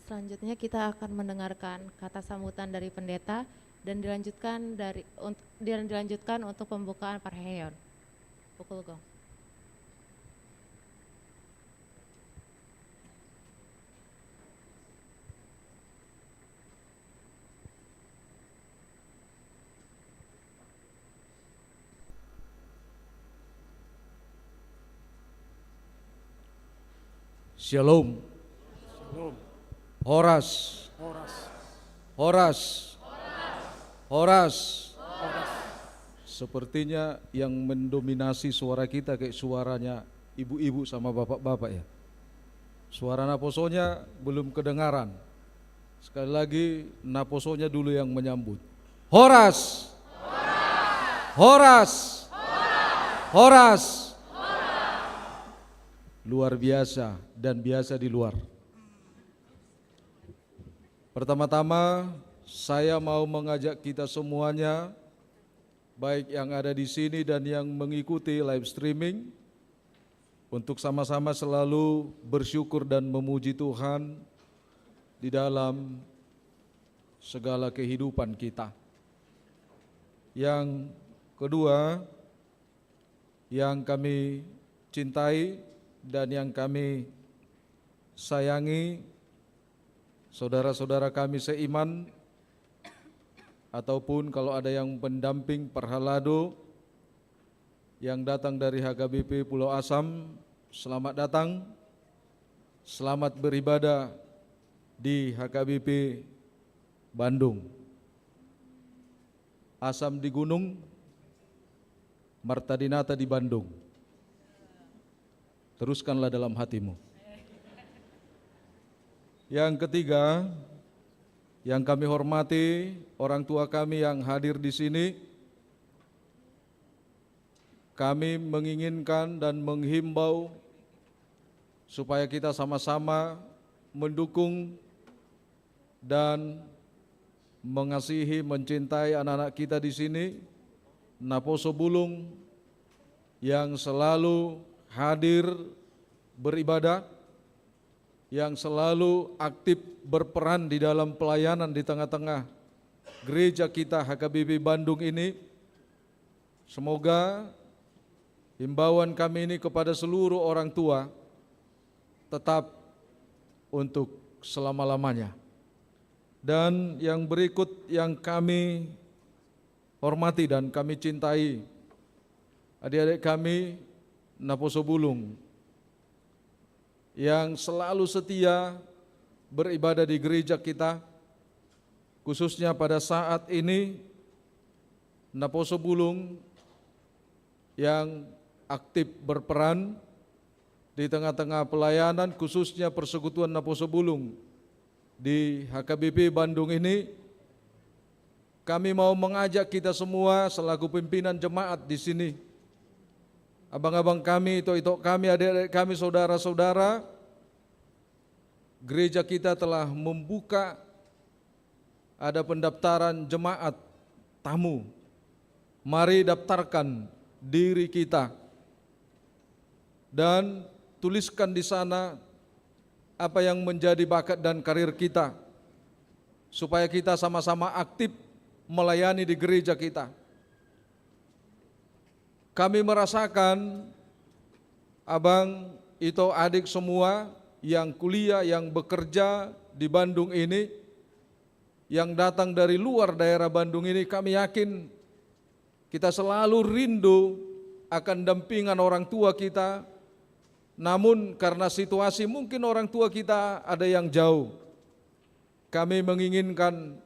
Selanjutnya kita akan mendengarkan kata sambutan dari pendeta dan dilanjutkan untuk pembukaan Parheheon. Pukul gong. Shalom. Horas. Horas. Sepertinya yang mendominasi suara kita kayak suaranya ibu-ibu sama bapak-bapak ya. Suara Naposonya belum kedengaran. Sekali lagi Naposonya dulu yang menyambut. Horas. Horas. Horas. Luar biasa dan biasa di luar. Pertama-tama saya mau mengajak kita semuanya, baik yang ada di sini dan yang mengikuti live streaming, untuk sama-sama selalu bersyukur dan memuji Tuhan di dalam segala kehidupan kita. Yang kedua, yang kami cintai dan yang kami sayangi, saudara-saudara kami seiman ataupun kalau ada yang pendamping Parhalado yang datang dari HKBP Pulau Asam, selamat datang, selamat beribadah di HKBP Bandung. Asam di gunung, Martadinata di Bandung. Teruskanlah dalam hatimu. Yang ketiga, yang kami hormati orang tua kami yang hadir di sini, kami menginginkan dan menghimbau supaya kita sama-sama mendukung dan mengasihi, mencintai anak-anak kita di sini, Naposo Bulung yang selalu hadir beribadah, yang selalu aktif berperan di dalam pelayanan di tengah-tengah gereja kita HKBP Bandung ini. Semoga himbauan kami ini kepada seluruh orang tua tetap untuk selama-lamanya. Dan yang berikut yang kami hormati dan kami cintai, adik-adik kami Naposo Bulung yang selalu setia beribadah di gereja kita, khususnya pada saat ini Naposo Bulung yang aktif berperan di tengah-tengah pelayanan, khususnya Persekutuan Naposo Bulung di HKBP Bandung ini. Kami mau mengajak kita semua selaku pimpinan jemaat di sini, abang-abang kami, itok-itok kami, adik-adik kami, saudara-saudara, gereja kita telah membuka, ada pendaftaran jemaat tamu. Mari daftarkan diri kita dan tuliskan di sana apa yang menjadi bakat dan karir kita, supaya kita sama-sama aktif melayani di gereja kita. Kami merasakan abang, itu adik semua yang kuliah, yang bekerja di Bandung ini, yang datang dari luar daerah Bandung ini, kami yakin kita selalu rindu akan dampingan orang tua kita. Namun karena situasi mungkin orang tua kita ada yang jauh. Kami menginginkan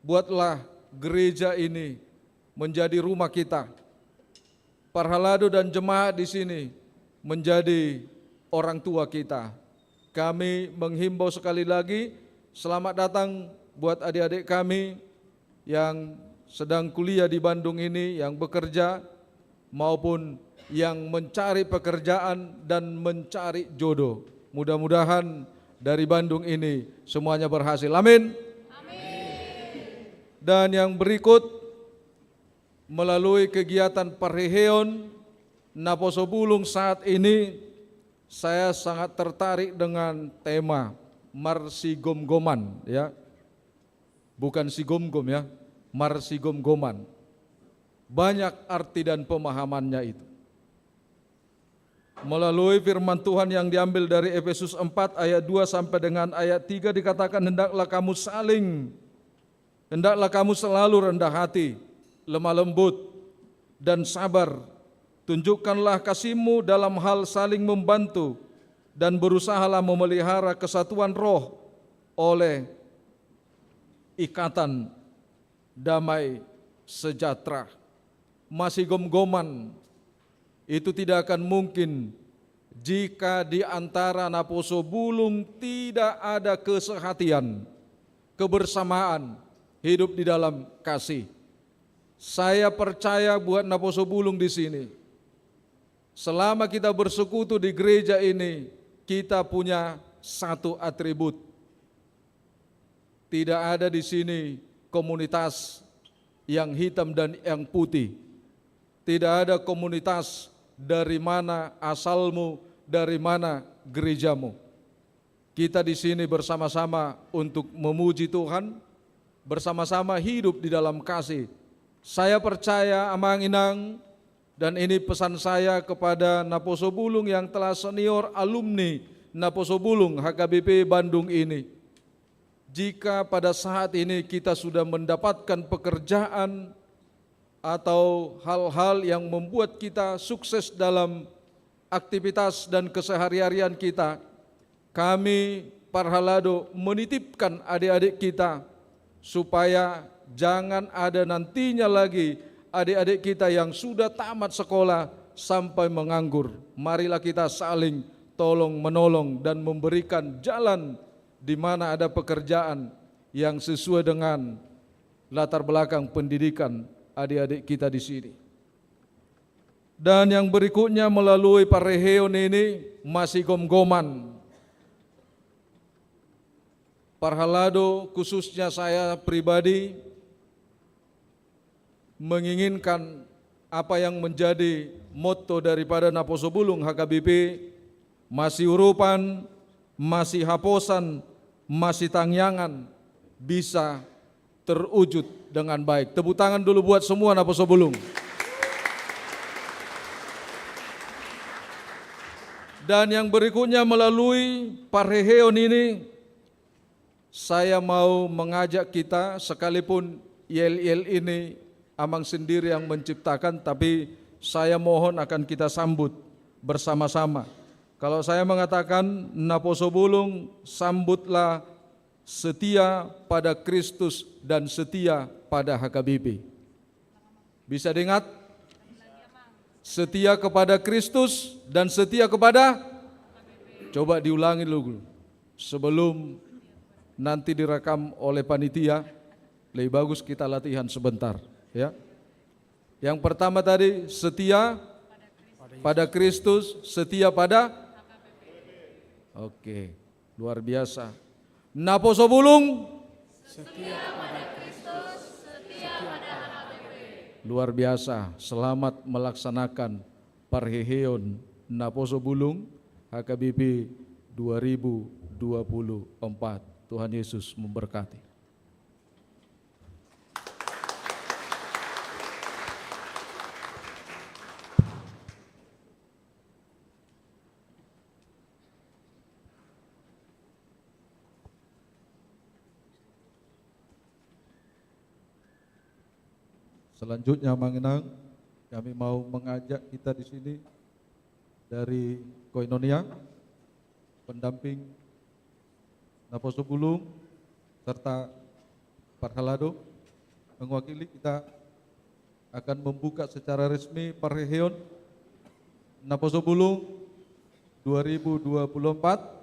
buatlah gereja ini menjadi rumah kita. Parhalado dan jemaat di sini menjadi orang tua kita. Kami menghimbau sekali lagi, selamat datang buat adik-adik kami yang sedang kuliah di Bandung ini, yang bekerja maupun yang mencari pekerjaan dan mencari jodoh. Mudah-mudahan dari Bandung ini semuanya berhasil. Amin. Dan yang berikut, melalui kegiatan Parheheon Naposo Bulung saat ini, saya sangat tertarik dengan tema Marsigom-goman, ya. Bukan sigom-gom, ya, Marsigom-goman. Banyak arti dan pemahamannya itu. Melalui firman Tuhan yang diambil dari Efesus 4 ayat 2 sampai dengan ayat 3 dikatakan, hendaklah kamu selalu rendah hati, lemah lembut dan sabar. Tunjukkanlah kasihmu dalam hal saling membantu dan berusahalah memelihara kesatuan roh oleh ikatan damai sejahtera. Marsigom-goman itu tidak akan mungkin jika di antara Naposo Bulung tidak ada kesehatian, kebersamaan, hidup di dalam kasih. Saya percaya buat Naposo Bulung di sini, selama kita bersekutu di gereja ini, kita punya satu atribut. Tidak ada di sini komunitas yang hitam dan yang putih. Tidak ada komunitas dari mana asalmu, dari mana gerejamu. Kita di sini bersama-sama untuk memuji Tuhan, bersama-sama hidup di dalam kasih. Saya percaya Amang Inang, dan ini pesan saya kepada Naposo Bulung yang telah senior alumni Naposo Bulung HKBP Bandung ini. jika pada saat ini kita sudah mendapatkan pekerjaan atau hal-hal yang membuat kita sukses dalam aktivitas dan keseharian kita, kami Parhalado menitipkan adik-adik kita supaya jangan ada nantinya lagi adik-adik kita yang sudah tamat sekolah sampai menganggur. Marilah kita saling tolong menolong dan memberikan jalan di mana ada pekerjaan yang sesuai dengan latar belakang pendidikan adik-adik kita di sini. Dan yang berikutnya melalui Parheheon ini masih gom-goman. Parhalado khususnya saya pribadi menginginkan apa yang menjadi motto daripada Naposo Bulung HKBP, masih urupan, masih haposan, masih tangyangan, bisa terwujud dengan baik. Tepuk tangan dulu buat semua Naposo Bulung. Dan yang berikutnya melalui Parheheon ini, saya mau mengajak kita, sekalipun yel-yel ini Amang sendiri yang menciptakan, tapi saya mohon akan kita sambut bersama-sama. Kalau saya mengatakan Naposo Bulung, sambutlah setia pada Kristus dan setia pada HKBP. Bisa diingat? Setia kepada Kristus dan setia kepada HKBP. Coba diulangi dulu sebelum nanti direkam oleh panitia. Lebih bagus kita latihan sebentar, ya. Yang pertama tadi setia pada Kristus, setia pada HKBP. Oke, luar biasa. Naposo Bulung setia pada Kristus, setia pada HKBP. Luar biasa. Selamat melaksanakan Parheheon Naposo Bulung HKBP 2024. Tuhan Yesus memberkati. Selanjutnya Manginang, kami mau mengajak kita di sini dari Koinonia, pendamping Naposo Bulung serta Parhalado, mewakili kita akan membuka secara resmi Parheheon Naposo Bulung 2024.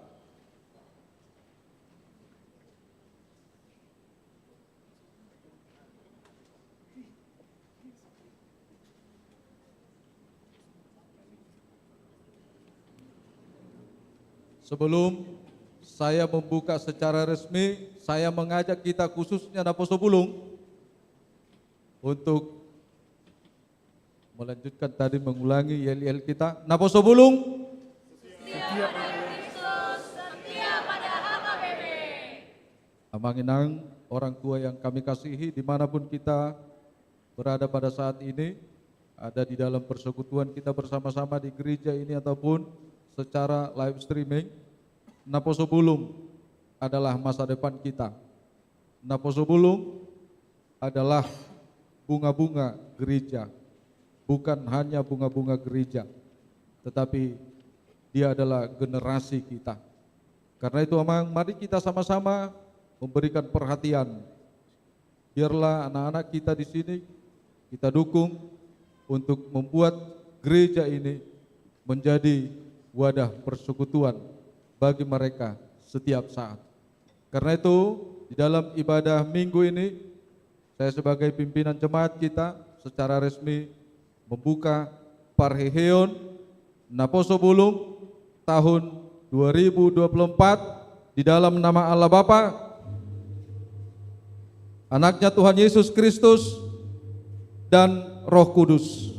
Sebelum saya membuka secara resmi, saya mengajak kita khususnya Naposo Bulung untuk melanjutkan tadi mengulangi yel-yel kita. Naposo Bulung setia pada Kristus, setia pada HKBP. Amanginang, orang tua yang kami kasihi dimanapun kita berada pada saat ini, ada di dalam persekutuan kita bersama-sama di gereja ini ataupun secara live streaming, Naposo Bulung adalah masa depan kita. Naposo Bulung adalah bunga-bunga gereja, bukan hanya bunga-bunga gereja, tetapi dia adalah generasi kita. Karena itu Amang, mari kita sama-sama memberikan perhatian. Biarlah anak-anak kita di sini kita dukung untuk membuat gereja ini menjadi wadah persekutuan bagi mereka setiap saat. Karena itu di dalam ibadah minggu ini saya sebagai pimpinan jemaat kita secara resmi membuka Parheheon Naposo Bulung tahun 2024 di dalam nama Allah Bapa, Anaknya Tuhan Yesus Kristus dan Roh Kudus.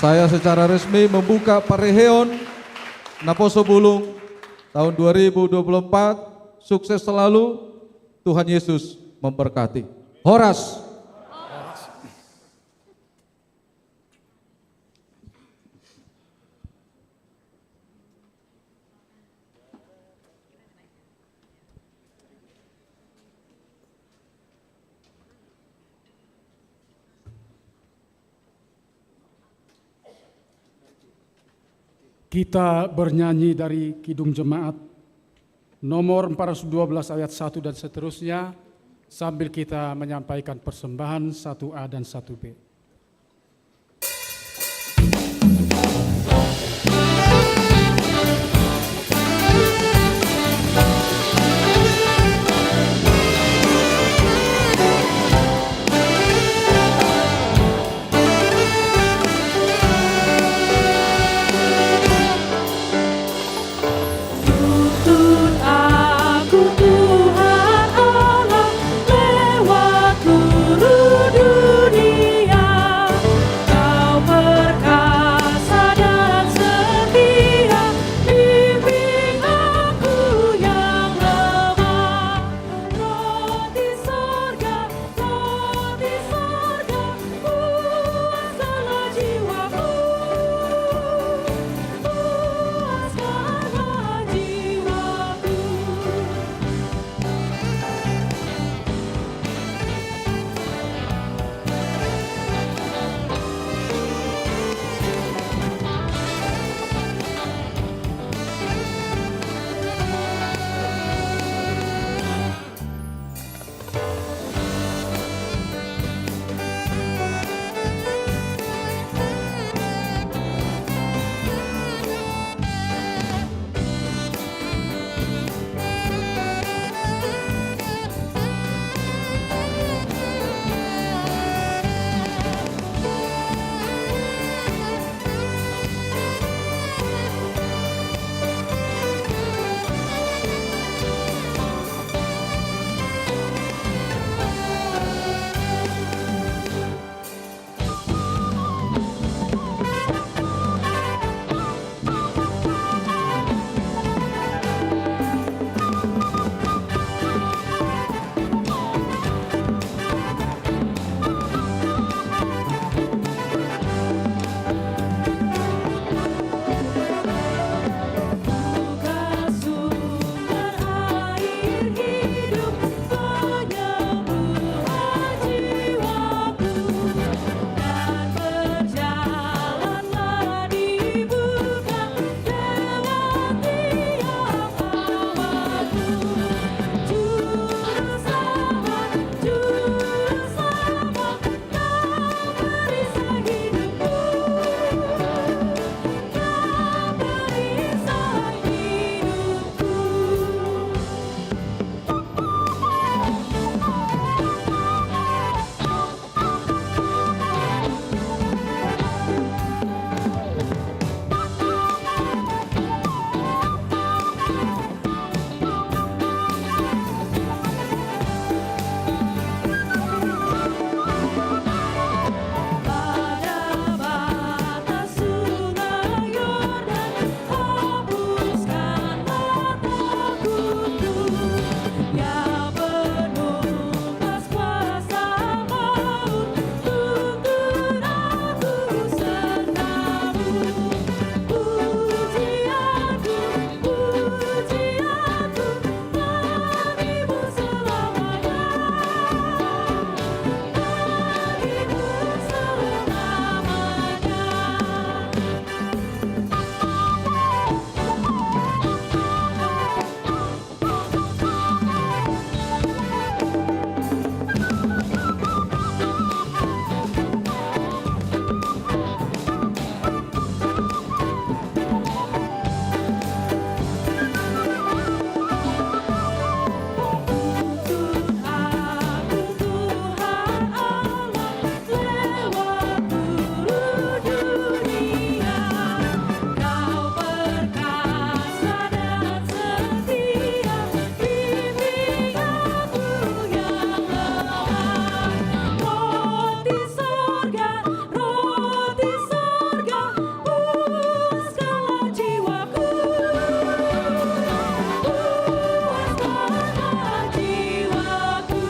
Saya secara resmi membuka Parheheon Naposo Bulung tahun 2024. Sukses selalu, Tuhan Yesus memberkati. Horas. Kita bernyanyi dari Kidung Jemaat nomor 412 ayat 1 dan seterusnya sambil kita menyampaikan persembahan 1A dan 1B. Tuntun aku Tuhan Allah lewat seluruh dunia. Kau perkasa dan setia, bimbing aku yang lemah. Roti sorga, puaskanlah jiwaku. Puaskanlah jiwaku. Buka sumber air hidup, penyembuhan jiwaku, dan berjalanlah dibuka lewat tiap abadku. Juru selamat, kau perisai hidupku. Pada batas sungai Yordan, hapuskanlah takutku. Ya penumpas kuasa maut, tuntun aku serta-Mu. Pujianku, bagimu selamanya. Bagimu selamanya. Tuntun aku Tuhan Allah lewat seluruh dunia. Kau perkasa dan setia, bimbing aku yang lemah. Roti sorga, puaskanlah jiwaku. Puaskanlah jiwaku.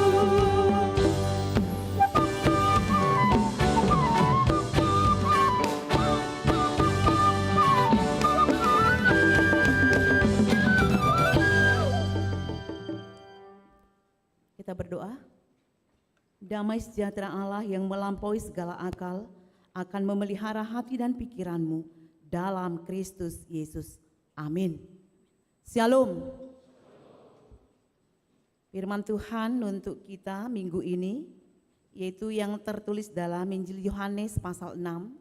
Kita berdoa. Damai sejahtera Allah yang melampaui segala akal akan memelihara hati dan pikiranmu dalam Kristus Yesus. Amin. Shalom. Firman Tuhan untuk kita minggu ini yaitu yang tertulis dalam Injil Yohanes pasal 6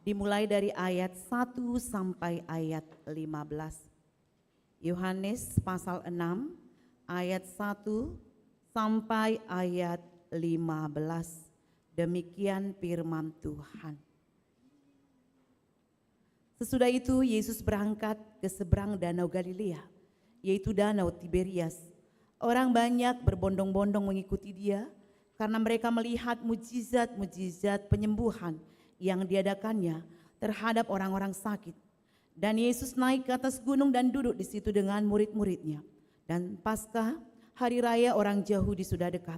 dimulai dari ayat 1 sampai ayat 15. Yohanes pasal 6 ayat 1 sampai ayat 15. Demikian firman Tuhan. Sesudah itu Yesus berangkat ke seberang danau Galilea, yaitu danau Tiberias. Orang banyak berbondong-bondong mengikuti dia karena mereka melihat mujizat-mujizat penyembuhan yang diadakannya terhadap orang-orang sakit. Dan Yesus naik ke atas gunung dan duduk di situ dengan murid-muridnya. Dan Paskah, hari raya orang Yahudi sudah dekat.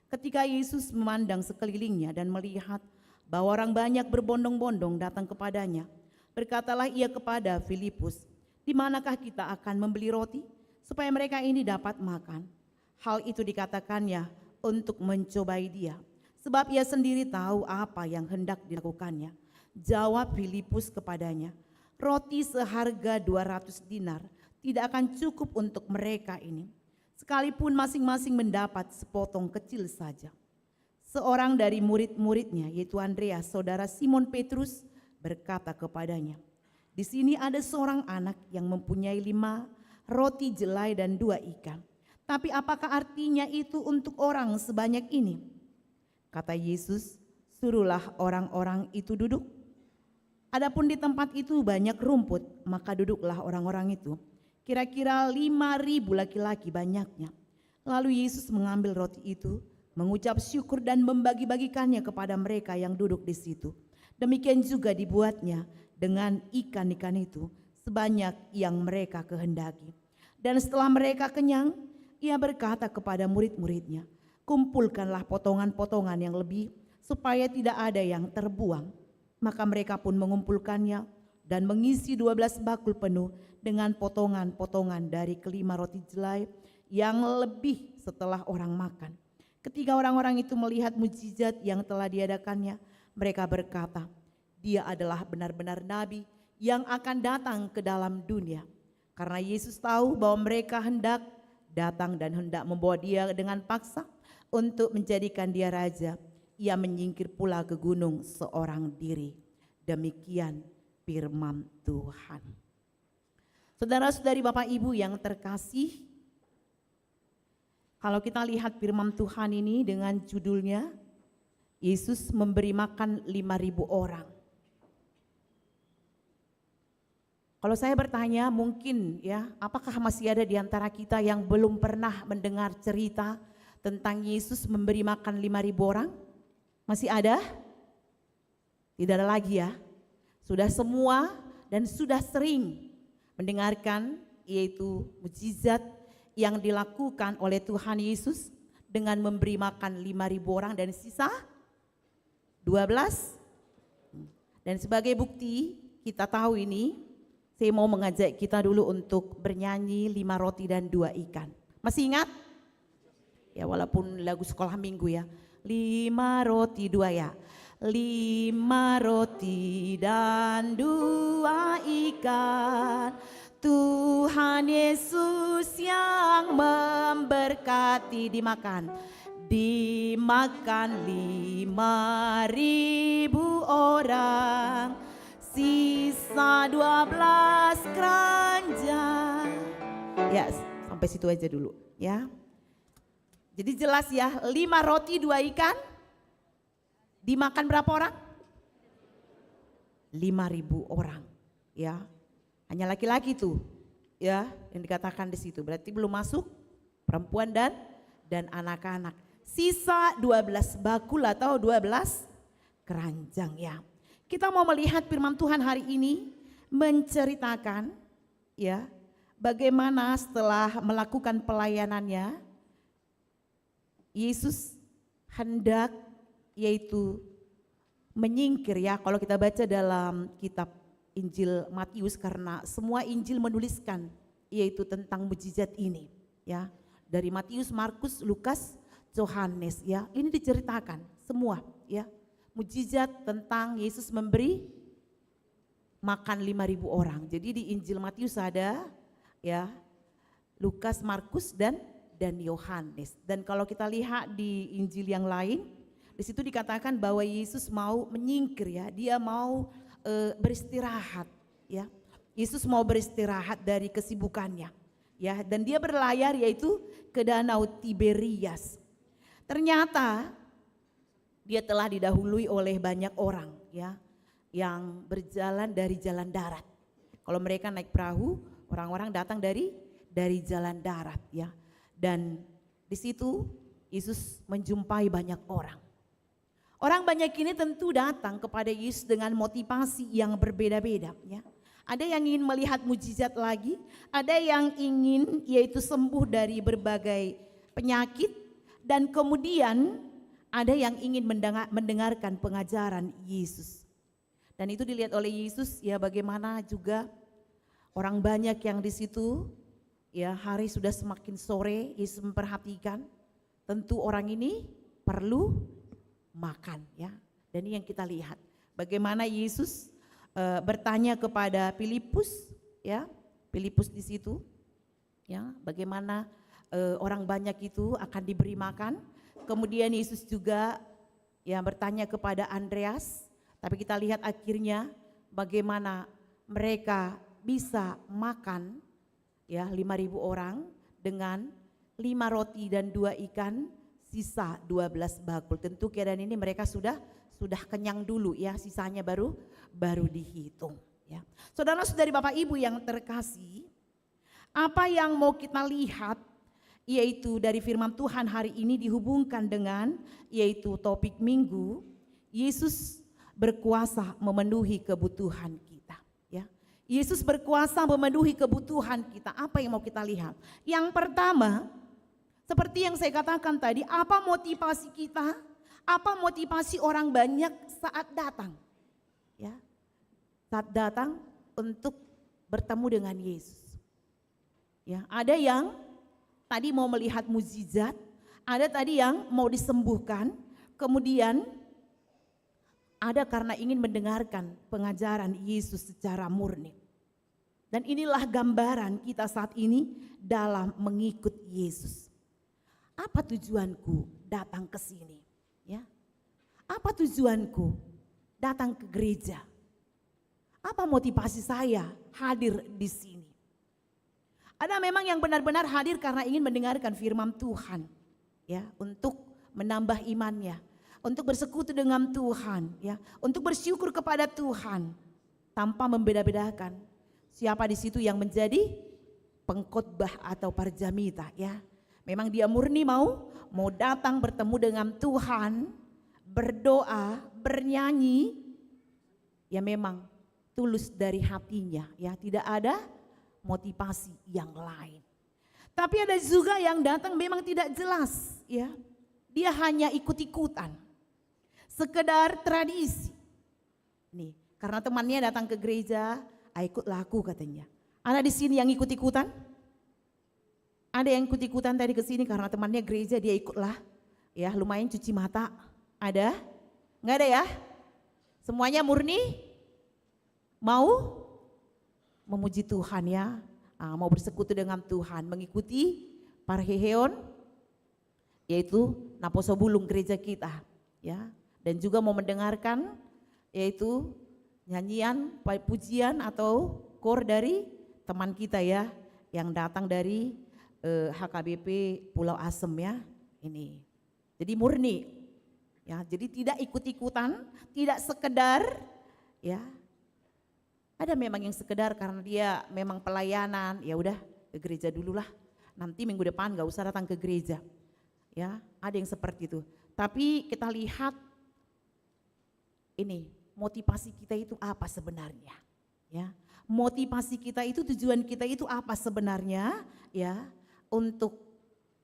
Ketika Yesus memandang sekelilingnya dan melihat bahwa orang banyak berbondong-bondong datang kepadanya, berkatalah ia kepada Filipus, "Di manakah kita akan membeli roti supaya mereka ini dapat makan?" Hal itu dikatakannya untuk mencobai dia, sebab ia sendiri tahu apa yang hendak dilakukannya. Jawab Filipus kepadanya, "Roti seharga 200 dinar tidak akan cukup untuk mereka ini, sekalipun masing-masing mendapat sepotong kecil saja." Seorang dari murid-muridnya, yaitu Andreas, saudara Simon Petrus, berkata kepadanya, "Di sini ada seorang anak yang mempunyai 5 roti jelai dan 2 ikan. Tapi apakah artinya itu untuk orang sebanyak ini?" Kata Yesus, "Suruhlah orang-orang itu duduk." Adapun di tempat itu banyak rumput, maka duduklah orang-orang itu. Kira-kira 5.000 laki-laki banyaknya. Lalu Yesus mengambil roti itu, mengucap syukur dan membagi-bagikannya kepada mereka yang duduk di situ. Demikian juga dibuatnya dengan ikan-ikan itu sebanyak yang mereka kehendaki. Dan setelah mereka kenyang, ia berkata kepada murid-muridnya, "Kumpulkanlah potongan-potongan yang lebih supaya tidak ada yang terbuang." Maka mereka pun mengumpulkannya dan mengisi 12 bakul penuh dengan potongan-potongan dari kelima roti jelai yang lebih setelah orang makan. Ketika orang-orang itu melihat mujizat yang telah diadakannya, mereka berkata, "Dia adalah benar-benar nabi yang akan datang ke dalam dunia." Karena Yesus tahu bahwa mereka hendak datang dan hendak membawa dia dengan paksa untuk menjadikan dia raja, ia menyingkir pula ke gunung seorang diri. Demikian firman Tuhan. Saudara-saudari, Bapak Ibu yang terkasih, kalau kita lihat firman Tuhan ini dengan judulnya, Yesus memberi makan 5.000 orang. Kalau saya bertanya, mungkin ya, apakah masih ada di antara kita yang belum pernah mendengar cerita tentang Yesus memberi makan 5.000 orang? Masih ada? Tidak ada lagi ya. Sudah semua dan sudah sering mendengarkan yaitu mujizat yang dilakukan oleh Tuhan Yesus dengan memberi makan 5.000 orang dan sisa 12. Dan sebagai bukti kita tahu ini, saya mau mengajak kita dulu untuk bernyanyi 5 roti dan 2 ikan. Masih ingat? Ya, walaupun lagu sekolah minggu ya. 5 roti 2 ya. 5 roti dan 2 ikan. Tuhan Yesus yang memberkati, dimakan 5.000 orang, sisa 12 keranjang. Ya, sampai situ aja dulu ya. Jadi jelas ya, 5 roti 2 ikan dimakan berapa orang? 5.000 orang ya. Hanya laki-laki tuh ya yang dikatakan di situ. Berarti belum masuk perempuan dan anak-anak. Sisa 12 bakul atau 12 keranjang ya. Kita mau melihat firman Tuhan hari ini menceritakan ya bagaimana setelah melakukan pelayanannya Yesus hendak yaitu menyingkir ya, kalau kita baca dalam kitab Injil Matius, karena semua Injil menuliskan yaitu tentang mujizat ini ya. Dari Matius, Markus, Lukas, Yohanes ya. Ini diceritakan semua ya. Mujizat tentang Yesus memberi makan 5.000 orang. Jadi di Injil Matius ada, ya, Lukas, Markus dan Yohanes. Dan kalau kita lihat di Injil yang lain, di situ dikatakan bahwa Yesus mau menyingkir, ya, dia mau beristirahat, ya. Yesus mau beristirahat dari kesibukannya, ya, dan dia berlayar yaitu ke Danau Tiberias. Ternyata dia telah didahului oleh banyak orang, ya, yang berjalan dari jalan darat. Kalau mereka naik perahu, orang-orang datang dari jalan darat, ya. Dan di situ Yesus menjumpai banyak orang. Orang banyak ini tentu datang kepada Yesus dengan motivasi yang berbeda-beda, ya. Ada yang ingin melihat mujizat lagi, ada yang ingin yaitu sembuh dari berbagai penyakit, dan kemudian ada yang ingin mendengarkan pengajaran Yesus. Dan itu dilihat oleh Yesus, ya, bagaimana juga orang banyak yang di situ, ya, hari sudah semakin sore. Yesus memperhatikan tentu orang ini perlu makan, ya. Dan ini yang kita lihat bagaimana Yesus bertanya kepada Filipus, ya, Filipus di situ, ya, bagaimana orang banyak itu akan diberi makan. Kemudian Yesus juga, ya, bertanya kepada Andreas, tapi kita lihat akhirnya bagaimana mereka bisa makan, ya, 5.000 orang dengan 5 roti dan 2 ikan, sisa 12 bakul. Tentu keadaan ini mereka sudah kenyang dulu, ya, sisanya baru dihitung, ya. Saudara-saudari, Bapak Ibu yang terkasih, apa yang mau kita lihat yaitu dari firman Tuhan hari ini dihubungkan dengan yaitu topik minggu, Yesus berkuasa memenuhi kebutuhan kita, ya. Yesus berkuasa memenuhi kebutuhan kita. Apa yang mau kita lihat? Yang pertama, seperti yang saya katakan tadi, apa motivasi kita? Apa motivasi orang banyak saat datang, ya, saat datang untuk bertemu dengan Yesus, ya. Ada yang tadi mau melihat mukjizat, ada tadi yang mau disembuhkan, kemudian ada karena ingin mendengarkan pengajaran Yesus secara murni. Dan inilah gambaran kita saat ini dalam mengikut Yesus. Apa tujuanku datang ke sini? Ya, apa tujuanku datang ke gereja? Apa motivasi saya hadir di sini? Ada memang yang benar-benar hadir karena ingin mendengarkan firman Tuhan, ya, untuk menambah imannya, untuk bersekutu dengan Tuhan, ya, untuk bersyukur kepada Tuhan tanpa membeda-bedakan siapa di situ yang menjadi pengkhotbah atau parjamita, ya. Memang dia murni mau datang bertemu dengan Tuhan, berdoa, bernyanyi, ya, memang tulus dari hatinya, ya, tidak ada motivasi yang lain. Tapi ada juga yang datang memang tidak jelas, ya. Dia hanya ikut-ikutan, sekedar tradisi. Nih, karena temannya datang ke gereja, ikutlah aku katanya. Ada di sini yang ikut-ikutan? Ada yang ikut-ikutan tadi ke sini karena temannya gereja, dia ikutlah, ya, lumayan cuci mata. Ada? Enggak ada, ya? Semuanya murni mau memuji Tuhan, ya, mau bersekutu dengan Tuhan, mengikuti parheheon, yaitu naposo bulung gereja kita, ya, dan juga mau mendengarkan yaitu nyanyian, pujian atau kor dari teman kita, ya, yang datang dari HKBP Pulau Asem, ya, ini. Jadi murni, ya, jadi tidak ikut-ikutan, tidak sekedar, ya. Ada memang yang sekedar karena dia memang pelayanan, ya udah ke gereja dulu lah, nanti minggu depan gak usah datang ke gereja, ya. Ada yang seperti itu. Tapi kita lihat ini motivasi kita itu apa sebenarnya, ya. Motivasi kita itu, tujuan kita itu apa sebenarnya, ya, untuk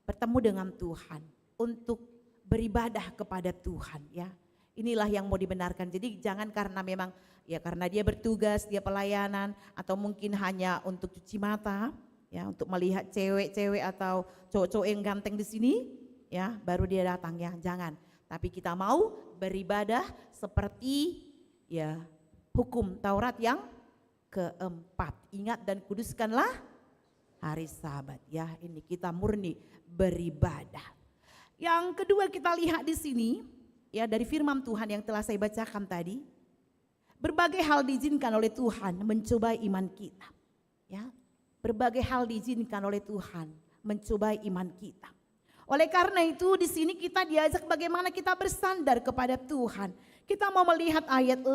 bertemu dengan Tuhan, untuk beribadah kepada Tuhan, ya. Inilah yang mau dibenarkan. Jadi jangan karena memang, ya, karena dia bertugas, dia pelayanan, atau mungkin hanya untuk cuci mata, ya, untuk melihat cewek-cewek atau cowok-cowok yang ganteng di sini, ya, baru dia datang, ya. Jangan. Tapi kita mau beribadah seperti, ya, hukum Taurat yang keempat. Ingat dan kuduskanlah hari Sabat ya. Ini kita murni beribadah. Yang kedua kita lihat di sini ya dari firman Tuhan yang telah saya bacakan tadi. Berbagai hal diizinkan oleh Tuhan mencobai iman kita. Ya. Berbagai hal diizinkan oleh Tuhan mencobai iman kita. Oleh karena itu di sini kita diajak bagaimana kita bersandar kepada Tuhan. Kita mau melihat ayat 5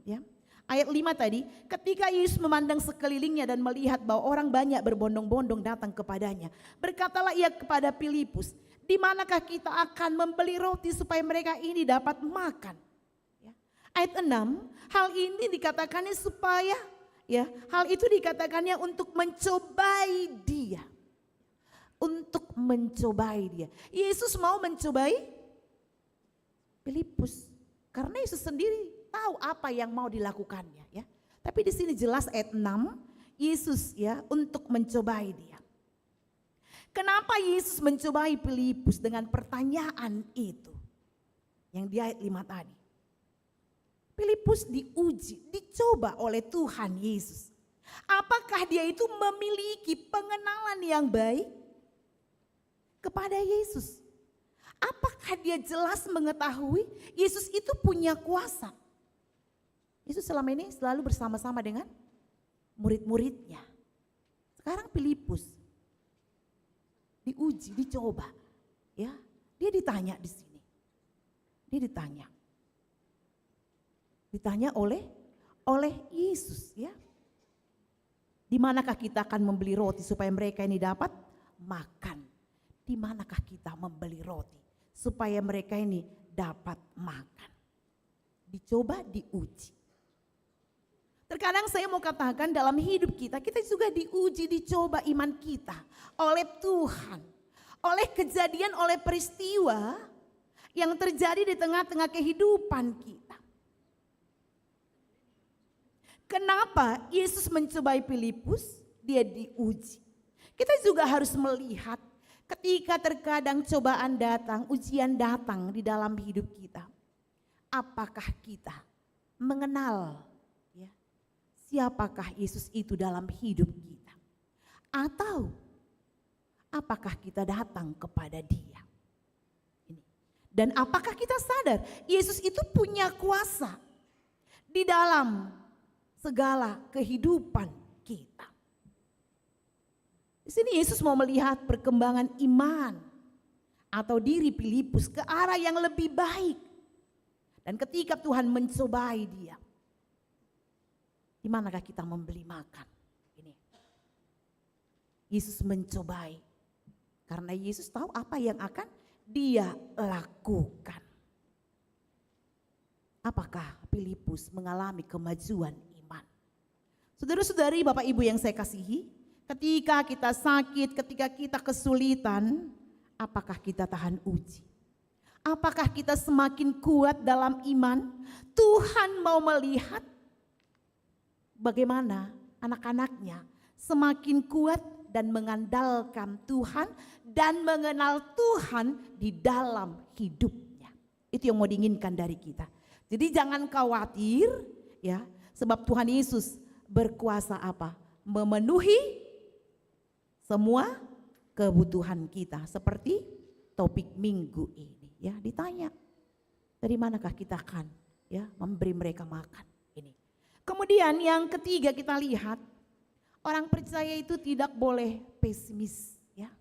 ya. Ayat 5 tadi, ketika Yesus memandang sekelilingnya dan melihat bahwa orang banyak berbondong-bondong datang kepadanya, berkatalah ia kepada Filipus, di manakah kita akan membeli roti supaya mereka ini dapat makan? Ya. Ayat 6, hal ini dikatakannya supaya ya, hal itu dikatakannya untuk mencobai dia. Untuk mencobai dia. Yesus mau mencobai Filipus karena Yesus sendiri tahu apa yang mau dilakukannya ya. Tapi di sini jelas ayat 6 Yesus ya untuk mencobai dia. Kenapa Yesus mencobai Filipus dengan pertanyaan itu? Yang di ayat 5 tadi. Filipus diuji, dicoba oleh Tuhan Yesus. Apakah dia itu memiliki pengenalan yang baik kepada Yesus? Apakah dia jelas mengetahui Yesus itu punya kuasa? Yesus selama ini selalu bersama-sama dengan murid-muridnya. Sekarang Filipus diuji, dicoba. Ya, dia ditanya di sini. Dia ditanya oleh Yesus ya. Di manakah kita akan membeli roti supaya mereka ini dapat makan? Di manakah kita membeli roti supaya mereka ini dapat makan? Dicoba, diuji. Terkadang saya mau katakan dalam hidup kita juga diuji, dicoba iman kita oleh Tuhan. Oleh kejadian, oleh peristiwa yang terjadi di tengah-tengah kehidupan kita. Kenapa Yesus mencobai Filipus? Dia diuji. Kita juga harus melihat ketika terkadang cobaan datang, ujian datang di dalam hidup kita. Apakah kita mengenal ya, siapakah Yesus itu dalam hidup kita? Atau apakah kita datang kepada Dia? Dan apakah kita sadar Yesus itu punya kuasa di dalam segala kehidupan kita? Di sini Yesus mau melihat perkembangan iman atau diri Filipus ke arah yang lebih baik. Dan ketika Tuhan mencobai dia, di manakah kita membeli makan? Ini Yesus mencobai karena Yesus tahu apa yang akan dia lakukan. Apakah Filipus mengalami kemajuan iman? Saudara-saudari, Bapak Ibu yang saya kasihi, ketika kita sakit, ketika kita kesulitan, apakah kita tahan uji? Apakah kita semakin kuat dalam iman? Tuhan mau melihat bagaimana anak-anaknya semakin kuat dan mengandalkan Tuhan dan mengenal Tuhan di dalam hidupnya. Itu yang mau diinginkan dari kita. Jadi jangan khawatir ya, sebab Tuhan Yesus berkuasa apa? Memenuhi semua kebutuhan kita, seperti topik minggu ini ya, ditanya dari manakah kita akan ya memberi mereka makan ini. Kemudian yang ketiga kita lihat, orang percaya itu tidak boleh pesimis ya.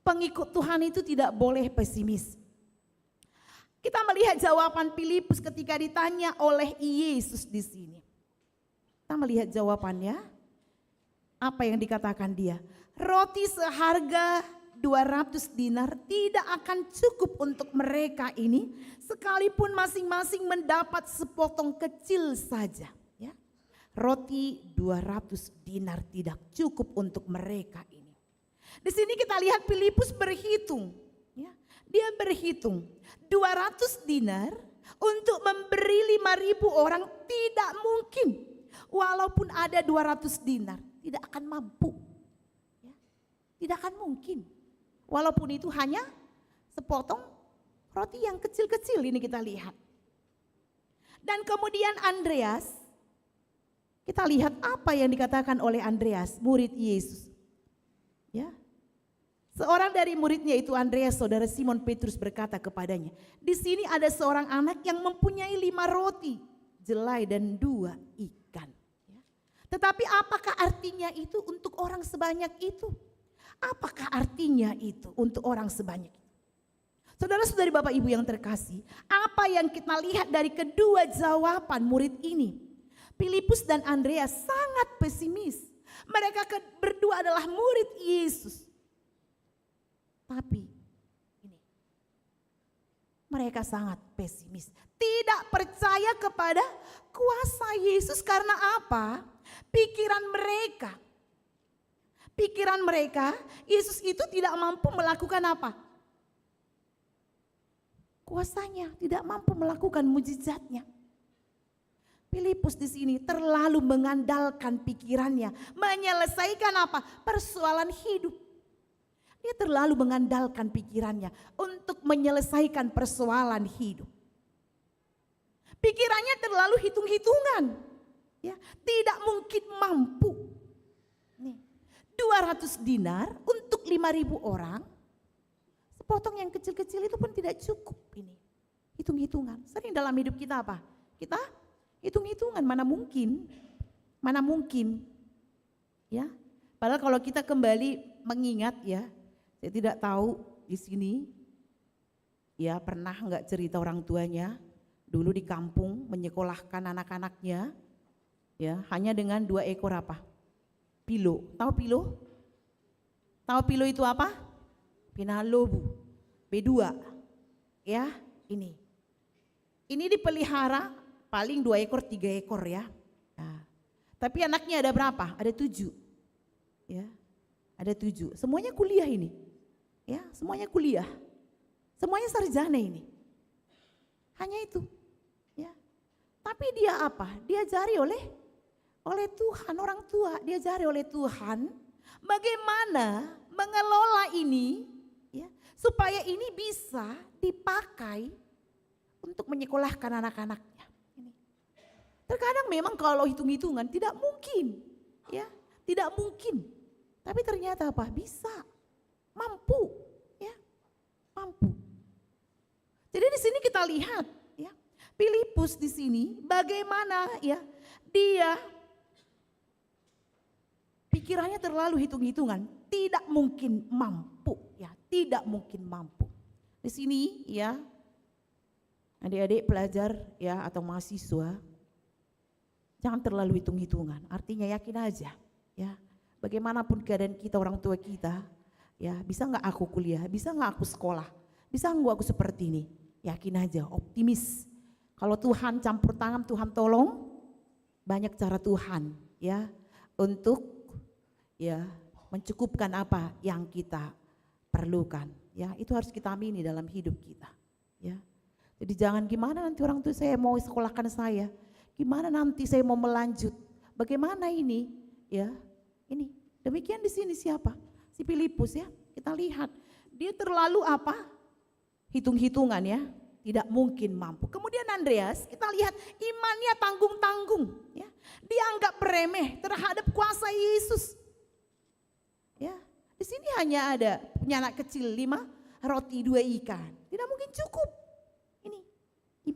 Pengikut Tuhan itu tidak boleh pesimis. Kita melihat jawaban Filipus ketika ditanya oleh Yesus di sini. Kita melihat jawabannya. Apa yang dikatakan dia? Roti seharga 200 dinar tidak akan cukup untuk mereka ini, sekalipun masing-masing mendapat sepotong kecil saja. Ya. Roti 200 dinar tidak cukup untuk mereka ini. Di sini kita lihat Filipus berhitung. Ya. Dia berhitung 200 dinar untuk memberi 5.000 orang tidak mungkin. Walaupun ada 200 dinar tidak akan mampu. Ya. Tidak akan mungkin. Walaupun itu hanya sepotong roti yang kecil-kecil ini kita lihat. Dan kemudian Andreas Kita lihat apa yang dikatakan oleh Andreas, murid Yesus. Ya. Seorang dari muridnya itu Andreas, saudara Simon Petrus berkata kepadanya, di sini ada seorang anak yang mempunyai 5 roti, jelai dan 2 ikan. Ya. Tetapi apakah artinya itu untuk orang sebanyak itu? Apakah artinya itu untuk orang sebanyak itu? Saudara-saudari Bapak Ibu yang terkasih, apa yang kita lihat dari kedua jawaban murid ini? Filipus dan Andreas sangat pesimis. Mereka berdua adalah murid Yesus. Tapi ini, mereka sangat pesimis. Tidak percaya kepada kuasa Yesus karena apa? Pikiran mereka, Yesus itu tidak mampu melakukan apa? Kuasanya, tidak mampu melakukan mujizatnya. Filipus di sini terlalu mengandalkan pikirannya, menyelesaikan apa? Persoalan hidup. Dia terlalu mengandalkan pikirannya untuk menyelesaikan persoalan hidup. Pikirannya terlalu hitung-hitungan. Ya, tidak mungkin mampu. Nih, 200 dinar untuk 5.000 orang. Sepotong yang kecil-kecil itu pun tidak cukup ini. Hitung-hitungan. Sering dalam hidup kita apa? Kita hitung-hitungan, mana mungkin. Ya. Padahal kalau kita kembali mengingat ya, saya tidak tahu di sini ya pernah enggak cerita orang tuanya dulu di kampung menyekolahkan anak-anaknya ya hanya dengan 2 ekor apa? Pilo. Tahu pilo? Tahu pilo itu apa? Pinalobu. B2. Ya, ini. Ini dipelihara paling 2 ekor, 3 ekor ya. Nah, tapi anaknya ada berapa? Ada 7. Ya. Ada 7. Semuanya kuliah ini. Ya, semuanya kuliah. Semuanya sarjana ini. Hanya itu. Ya. Tapi dia apa? Diajari oleh Tuhan, orang tua, diajari oleh Tuhan bagaimana mengelola ini ya, supaya ini bisa dipakai untuk menyekolahkan anak-anaknya. Ini. Terkadang memang kalau hitung-hitungan tidak mungkin, ya, tidak mungkin. Tapi ternyata apa? Bisa. Mampu, ya, mampu. Jadi di sini kita lihat, ya, Filipus di sini bagaimana, ya, dia pikirannya terlalu hitung-hitungan, tidak mungkin mampu, ya, tidak mungkin mampu. Di sini, ya, adik-adik pelajar, ya, atau mahasiswa, jangan terlalu hitung-hitungan. Artinya yakin aja, ya, bagaimanapun keadaan kita, orang tua kita. Ya, bisa nggak aku kuliah? Bisa nggak aku sekolah? Bisa nggak aku seperti ini? Yakin aja, optimis. Kalau Tuhan campur tangan, Tuhan tolong, banyak cara Tuhan ya untuk ya mencukupkan apa yang kita perlukan. Ya, itu harus kita amini dalam hidup kita. Ya, jadi jangan gimana nanti orang tua saya mau sekolahkan saya, gimana nanti saya mau melanjut, bagaimana ini? Ya, ini demikian di sini siapa? Si Filipus ya, kita lihat dia terlalu apa? Hitung-hitungan ya, tidak mungkin mampu. Kemudian Andreas, kita lihat imannya tanggung-tanggung ya. Dia anggap remeh terhadap kuasa Yesus. Ya, di sini hanya ada punya anak kecil 5 roti 2 ikan. Tidak mungkin cukup. Ini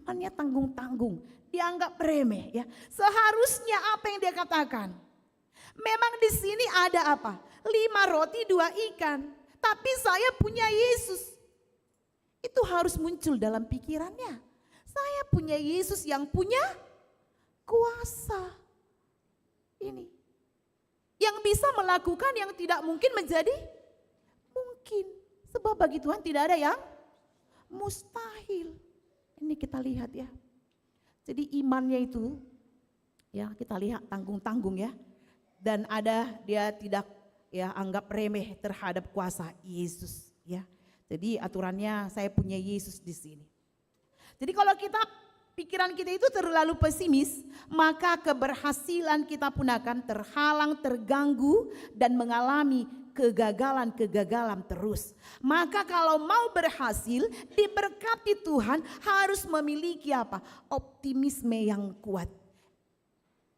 imannya tanggung-tanggung, dianggap remeh ya. Seharusnya apa yang dia katakan? Memang di sini ada apa? 5 roti 2 ikan. Tapi saya punya Yesus. Itu harus muncul dalam pikirannya. Saya punya Yesus yang punya kuasa. Ini. Yang bisa melakukan yang tidak mungkin menjadi mungkin. Sebab bagi Tuhan tidak ada yang mustahil. Ini kita lihat ya. Jadi imannya itu ya kita lihat tanggung-tanggung ya. Dan ada dia tidak ya anggap remeh terhadap kuasa Yesus ya. Jadi aturannya saya punya Yesus di sini. Jadi kalau pikiran kita itu terlalu pesimis, maka keberhasilan kita pun akan terhalang, terganggu dan mengalami kegagalan-kegagalan terus. Maka kalau mau berhasil, diberkati Tuhan harus memiliki apa? Optimisme yang kuat.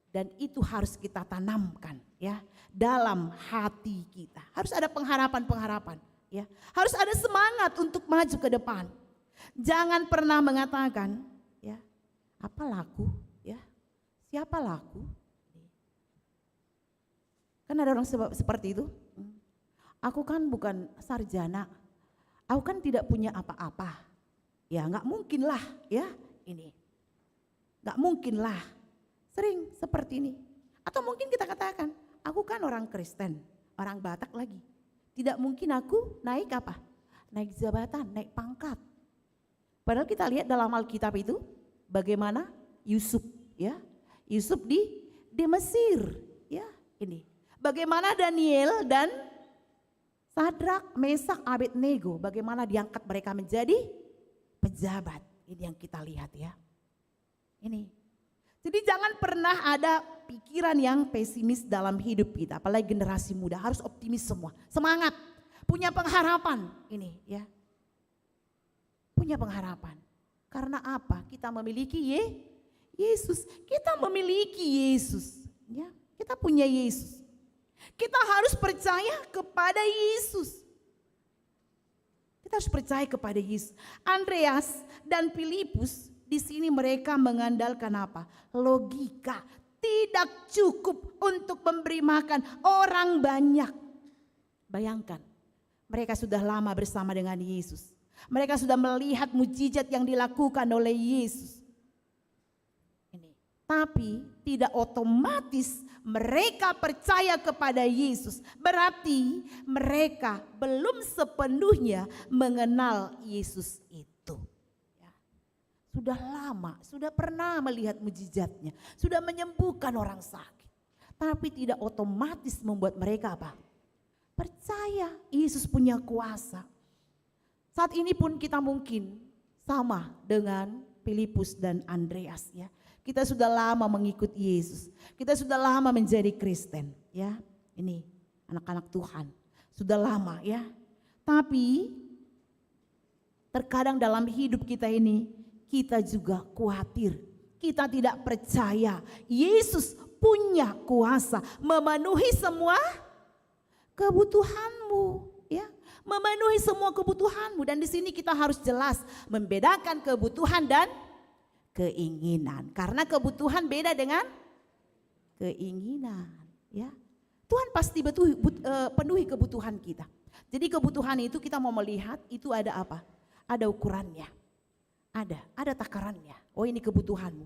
Dan itu harus kita tanamkan ya dalam hati kita. Harus ada pengharapan-pengharapan ya. Harus ada semangat untuk maju ke depan. Jangan pernah mengatakan ya, apa laku ya? Siapa laku? Kan ada orang seperti itu. Aku kan bukan sarjana. Aku kan tidak punya apa-apa. Ya nggak mungkin lah ya ini. Nggak mungkin lah. Sering seperti ini. Atau mungkin kita katakan, aku kan orang Kristen, orang Batak lagi. Tidak mungkin aku naik apa? Naik jabatan, naik pangkat. Padahal kita lihat dalam Alkitab itu bagaimana Yusuf ya. Yusuf di Mesir ya ini. Bagaimana Daniel dan Sadrak, Mesak, Abednego, bagaimana diangkat mereka menjadi pejabat. Ini yang kita lihat ya. Ini. Jadi jangan pernah ada pikiran yang pesimis dalam hidup kita, apalagi generasi muda, harus optimis semua. Semangat, punya pengharapan ini ya. Punya pengharapan. Karena apa? Kita memiliki Yesus. Kita memiliki Yesus ya. Kita punya Yesus. Kita harus percaya kepada Yesus. Kita harus percaya kepada Yesus. Andreas dan Filipus di sini mereka mengandalkan apa? Logika. Tidak cukup untuk memberi makan orang banyak. Bayangkan, mereka sudah lama bersama dengan Yesus. Mereka sudah melihat mujizat yang dilakukan oleh Yesus. Ini. Tapi tidak otomatis mereka percaya kepada Yesus. Berarti mereka belum sepenuhnya mengenal Yesus itu. Ya. Sudah lama, sudah pernah melihat mujizatnya. Sudah menyembuhkan orang sakit. Tapi tidak otomatis membuat mereka apa? Percaya Yesus punya kuasa. Saat ini pun kita mungkin sama dengan Filipus dan Andreas ya. Kita sudah lama mengikut Yesus. Kita sudah lama menjadi Kristen ya. Ini anak-anak Tuhan. Sudah lama ya. Tapi terkadang dalam hidup kita ini kita juga khawatir. Kita tidak percaya Yesus punya kuasa memenuhi semua kebutuhanmu ya. Memenuhi semua kebutuhanmu, dan di sini kita harus jelas membedakan kebutuhan dan keinginan. Karena kebutuhan beda dengan keinginan ya. Tuhan pasti penuhi kebutuhan kita. Jadi kebutuhan itu kita mau melihat itu ada apa? Ada ukurannya. Ada takarannya. Oh ini kebutuhanmu.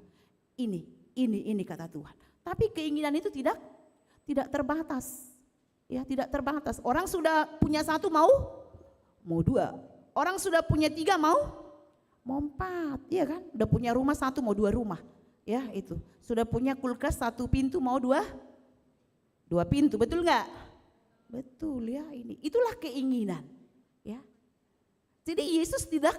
Ini kata Tuhan. Tapi keinginan itu tidak terbatas. Ya, tidak terbatas. Orang sudah punya satu mau dua. Orang sudah punya tiga mau empat. Iya kan? Udah punya rumah satu mau dua rumah. Ya itu. Sudah punya kulkas satu pintu mau dua pintu. Betul nggak? Betul ya ini. Itulah keinginan. Ya. Jadi Yesus tidak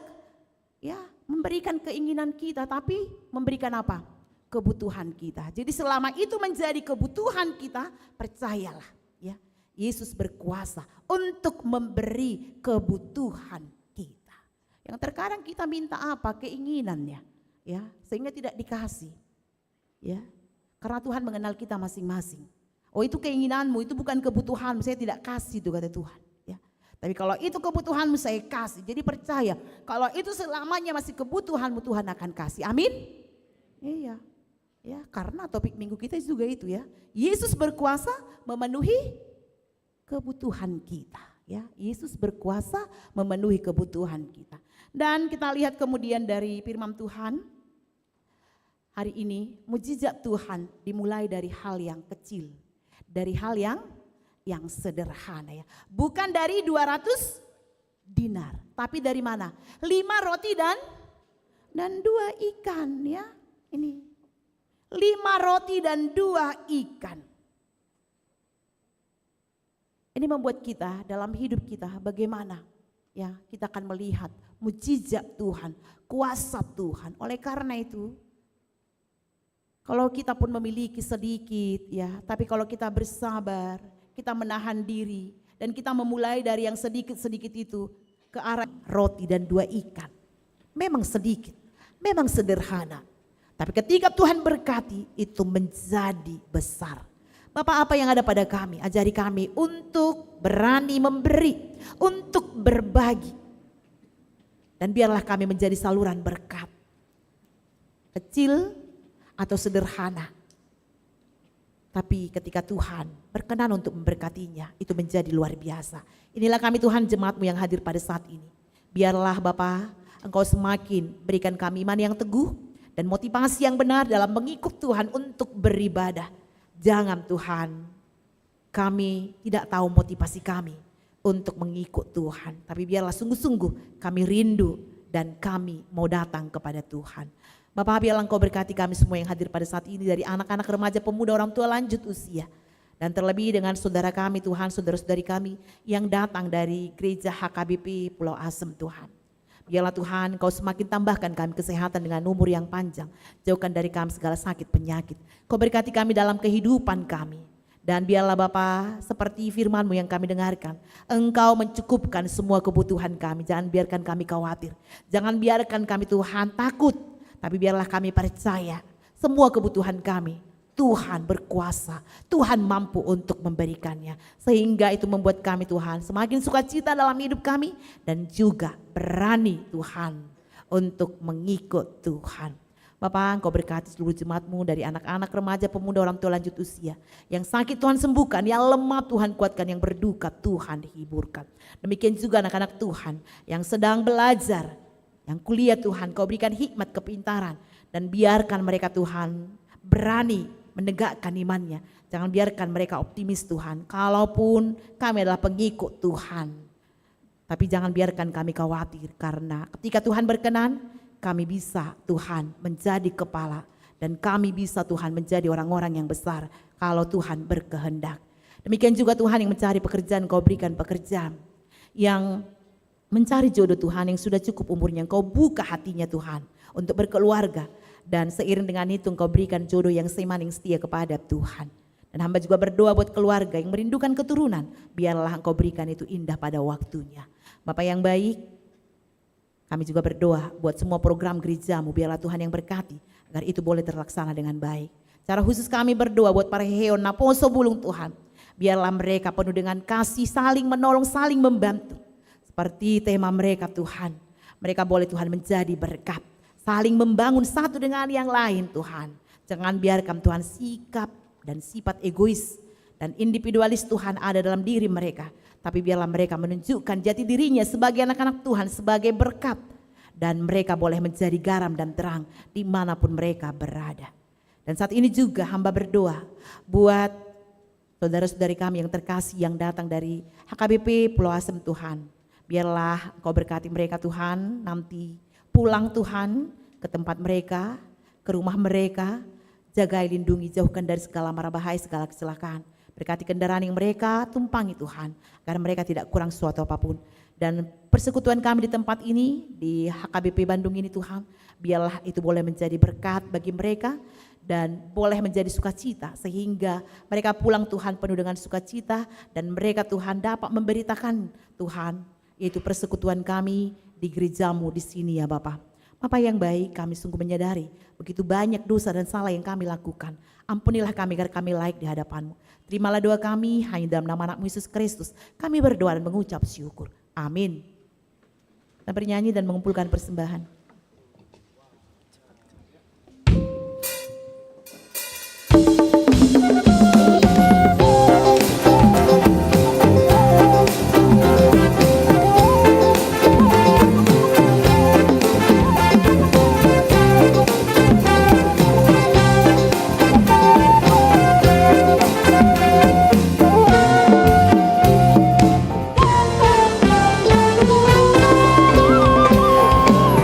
ya memberikan keinginan kita, tapi memberikan apa? Kebutuhan kita. Jadi selama itu menjadi kebutuhan kita, percayalah ya. Yesus berkuasa untuk memberi kebutuhan kita. Yang terkadang kita minta apa? Keinginannya, ya, sehingga tidak dikasih, ya. Karena Tuhan mengenal kita masing-masing. Oh itu keinginanmu, itu bukan kebutuhanmu, saya tidak kasih itu kata Tuhan. Ya. Tapi kalau itu kebutuhanmu saya kasih. Jadi percaya, kalau itu selamanya masih kebutuhanmu Tuhan akan kasih. Amin. Iya. Ya, karena topik minggu kita juga itu ya. Yesus berkuasa memenuhi kebutuhan kita, ya. Yesus berkuasa memenuhi kebutuhan kita. Dan kita lihat kemudian dari firman Tuhan hari ini, mujizat Tuhan dimulai dari hal yang kecil, dari hal yang sederhana ya. Bukan dari 200 dinar, tapi dari mana? 5 roti dan 2 ikan ya. Ini 5 roti dan 2 ikan. Ini membuat kita dalam hidup kita bagaimana ya kita akan melihat mujizat Tuhan, kuasa Tuhan. Oleh karena itu kalau kita pun memiliki sedikit ya, tapi kalau kita bersabar, kita menahan diri dan kita memulai dari yang sedikit-sedikit itu ke arah roti dan 2 ikan. Memang sedikit, memang sederhana. Tapi ketika Tuhan berkati, itu menjadi besar. Bapak, apa yang ada pada kami, ajari kami untuk berani memberi, untuk berbagi. Dan biarlah kami menjadi saluran berkat. Kecil atau sederhana. Tapi ketika Tuhan berkenan untuk memberkatinya, itu menjadi luar biasa. Inilah kami Tuhan, jemaat-Mu yang hadir pada saat ini. Biarlah Bapa, Engkau semakin berikan kami iman yang teguh dan motivasi yang benar dalam mengikut Tuhan untuk beribadah. Jangan Tuhan, kami tidak tahu motivasi kami untuk mengikut Tuhan. Tapi biarlah sungguh-sungguh kami rindu dan kami mau datang kepada Tuhan. Bapak, biarlah Engkau berkati kami semua yang hadir pada saat ini, dari anak-anak, remaja, pemuda, orang tua lanjut usia. Dan terlebih dengan saudara kami Tuhan, saudara-saudari kami yang datang dari gereja HKBP Pulau Asem Tuhan. Biarlah Tuhan Engkau semakin tambahkan kami kesehatan dengan umur yang panjang. Jauhkan dari kami segala sakit penyakit. Kau berkati kami dalam kehidupan kami. Dan biarlah Bapa, seperti firman-Mu yang kami dengarkan, Engkau mencukupkan semua kebutuhan kami. Jangan biarkan kami khawatir. Jangan biarkan kami Tuhan takut. Tapi biarlah kami percaya semua kebutuhan kami Tuhan berkuasa, Tuhan mampu untuk memberikannya. Sehingga itu membuat kami Tuhan semakin sukacita dalam hidup kami dan juga berani Tuhan untuk mengikut Tuhan. Bapak, Engkau berkati seluruh jemaat-Mu dari anak-anak, remaja, pemuda, orang tua lanjut usia. Yang sakit Tuhan sembuhkan, yang lemah Tuhan kuatkan, yang berduka Tuhan hiburkan. Demikian juga anak-anak Tuhan yang sedang belajar, yang kuliah Tuhan, Kau berikan hikmat kepintaran. Dan biarkan mereka Tuhan berani menegakkan imannya. Jangan biarkan mereka optimis Tuhan. Kalaupun kami adalah pengikut Tuhan. Tapi jangan biarkan kami khawatir. Karena ketika Tuhan berkenan, kami bisa Tuhan menjadi kepala. Dan kami bisa Tuhan menjadi orang-orang yang besar. Kalau Tuhan berkehendak. Demikian juga Tuhan yang mencari pekerjaan, Kau berikan pekerjaan. Yang mencari jodoh Tuhan yang sudah cukup umurnya, Engkau buka hatinya Tuhan untuk berkeluarga. Dan seiring dengan itu Engkau berikan jodoh yang seiman, yang setia kepada Tuhan. Dan hamba juga berdoa buat keluarga yang merindukan keturunan. Biarlah Engkau berikan itu indah pada waktunya. Bapak yang baik, kami juga berdoa buat semua program gereja-Mu. Biarlah Tuhan yang berkati agar itu boleh terlaksana dengan baik. Secara khusus kami berdoa buat para heheon Naposo Bulung Tuhan. Biarlah mereka penuh dengan kasih, saling menolong, saling membantu. Seperti tema mereka Tuhan, mereka boleh Tuhan menjadi berkat, saling membangun satu dengan yang lain Tuhan. Jangan biarkan Tuhan sikap dan sifat egois dan individualis Tuhan ada dalam diri mereka. Tapi biarlah mereka menunjukkan jati dirinya sebagai anak-anak Tuhan, sebagai berkat. Dan mereka boleh menjadi garam dan terang dimanapun mereka berada. Dan saat ini juga hamba berdoa buat saudara-saudari kami yang terkasih yang datang dari HKBP Pulau Asem Tuhan. Biarlah Engkau berkati mereka Tuhan, nanti pulang Tuhan ke tempat mereka, ke rumah mereka. Jagai, lindungi, jauhkan dari segala mara bahaya, segala kecelakaan. Berkati kendaraan yang mereka tumpangi Tuhan, agar mereka tidak kurang suatu apapun. Dan persekutuan kami di tempat ini, di HKBP Bandung ini Tuhan, biarlah itu boleh menjadi berkat bagi mereka. Dan boleh menjadi sukacita sehingga mereka pulang Tuhan penuh dengan sukacita. Dan mereka Tuhan dapat memberitakan Tuhan, yaitu persekutuan kami di gereja-Mu di sini ya Bapak. Bapak yang baik, kami sungguh menyadari begitu banyak dosa dan salah yang kami lakukan. Ampunilah kami agar kami layak di hadapan-Mu. Terimalah doa kami hanya dalam nama anak-Mu Yesus Kristus. Kami berdoa dan mengucap syukur. Amin. Kita bernyanyi dan mengumpulkan persembahan.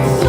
So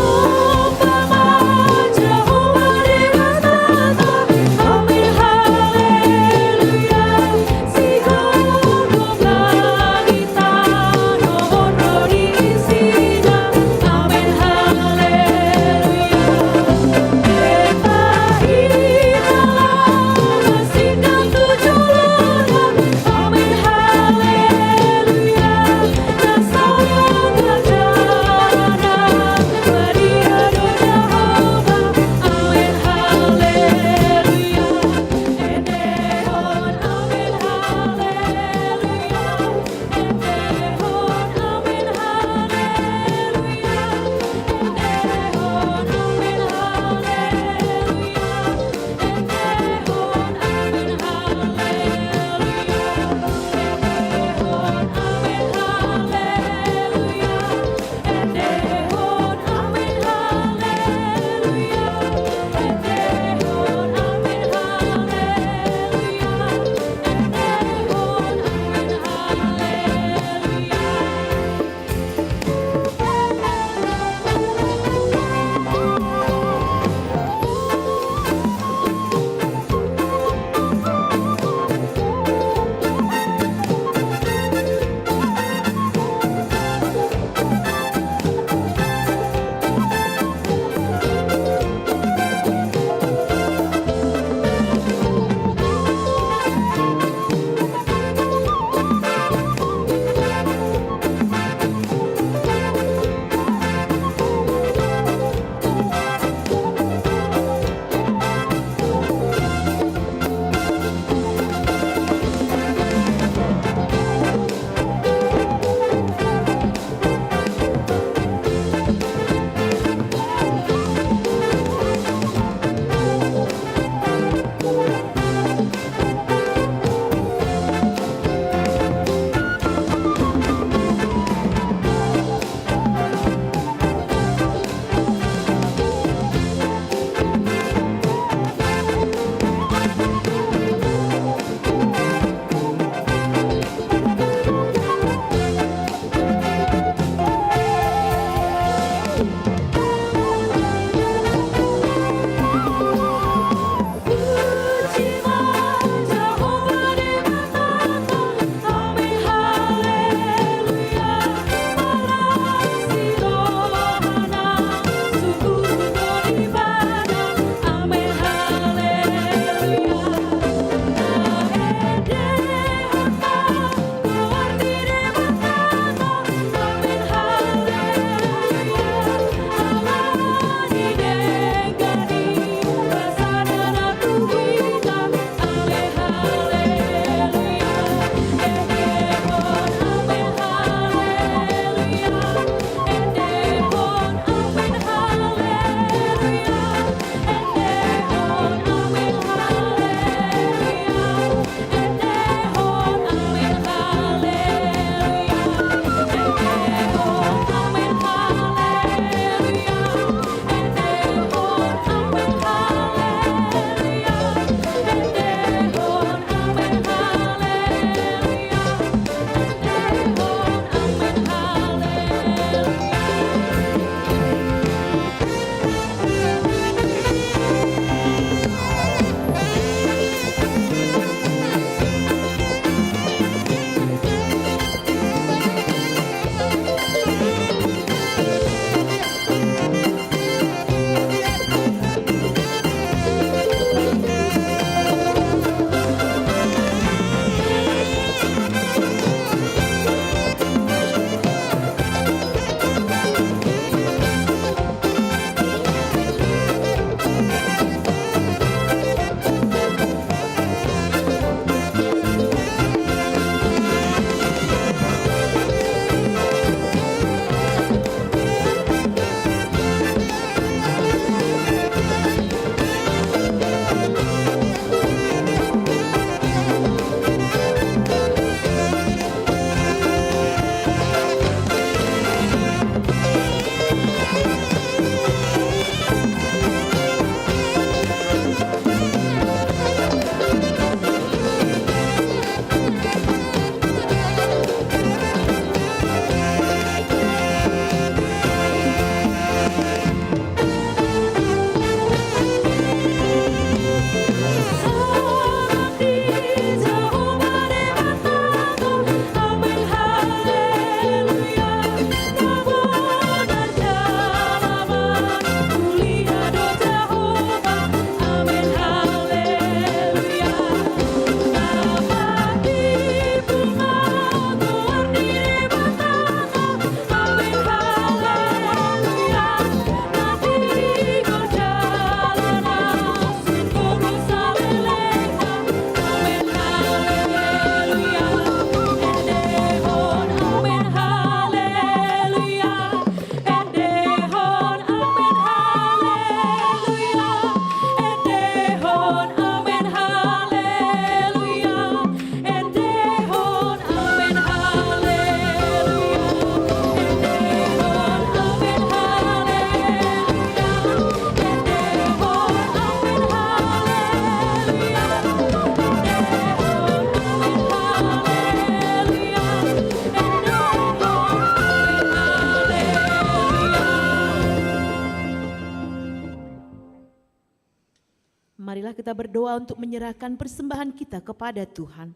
marilah kita berdoa untuk menyerahkan persembahan kita kepada Tuhan.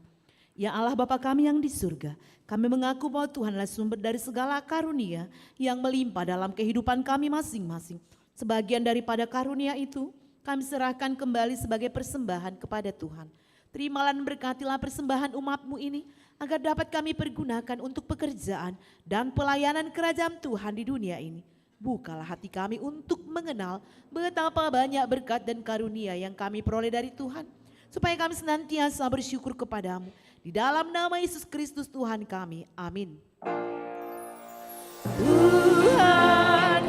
Ya Allah Bapa kami yang di surga, kami mengaku bahwa Tuhanlah sumber dari segala karunia yang melimpah dalam kehidupan kami masing-masing. Sebagian daripada karunia itu kami serahkan kembali sebagai persembahan kepada Tuhan. Terimalah dan berkatilah persembahan umat-Mu ini agar dapat kami pergunakan untuk pekerjaan dan pelayanan kerajaan Tuhan di dunia ini. Bukalah hati kami untuk mengenal betapa banyak berkat dan karunia yang kami peroleh dari Tuhan, supaya kami senantiasa bersyukur kepadamu. Di dalam nama Yesus Kristus Tuhan kami, amin. Tuhan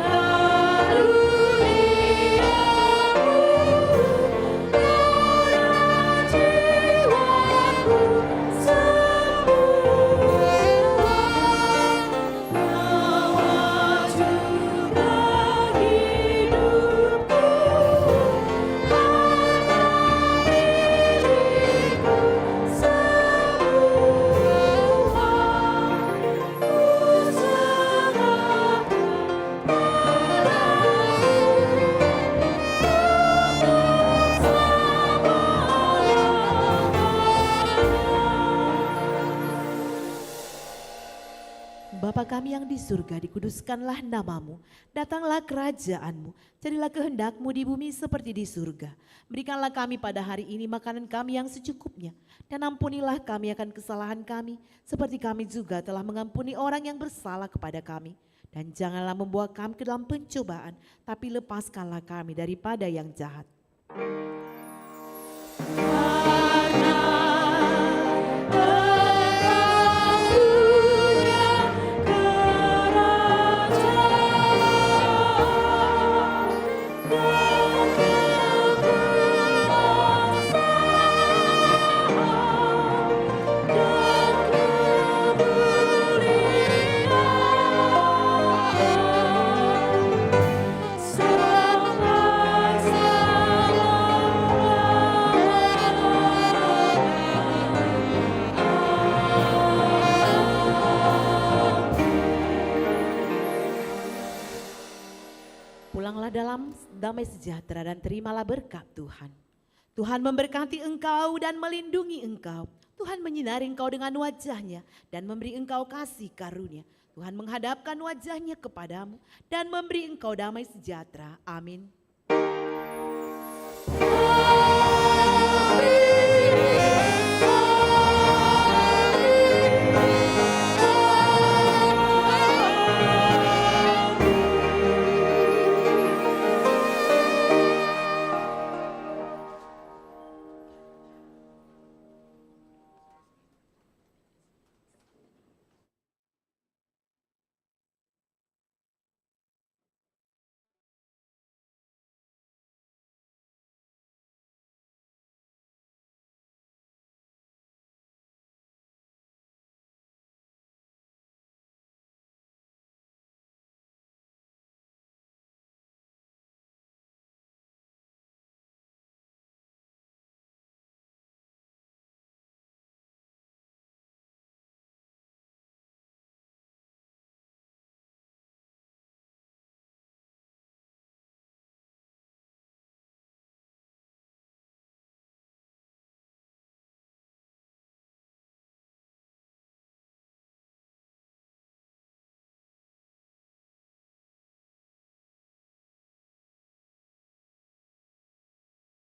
Bapa kami yang di surga, dikuduskanlah namamu, datanglah kerajaanmu, jadilah kehendakmu di bumi seperti di surga. Berikanlah kami pada hari ini makanan kami yang secukupnya, dan ampunilah kami akan kesalahan kami, seperti kami juga telah mengampuni orang yang bersalah kepada kami. Dan janganlah membawa kami ke dalam pencobaan, tapi lepaskanlah kami daripada yang jahat. Pulanglah dalam damai sejahtera dan terimalah berkat Tuhan. Tuhan memberkati engkau dan melindungi engkau. Tuhan menyinari engkau dengan wajahnya dan memberi engkau kasih karunia. Tuhan menghadapkan wajahnya kepadamu dan memberi engkau damai sejahtera. Amin.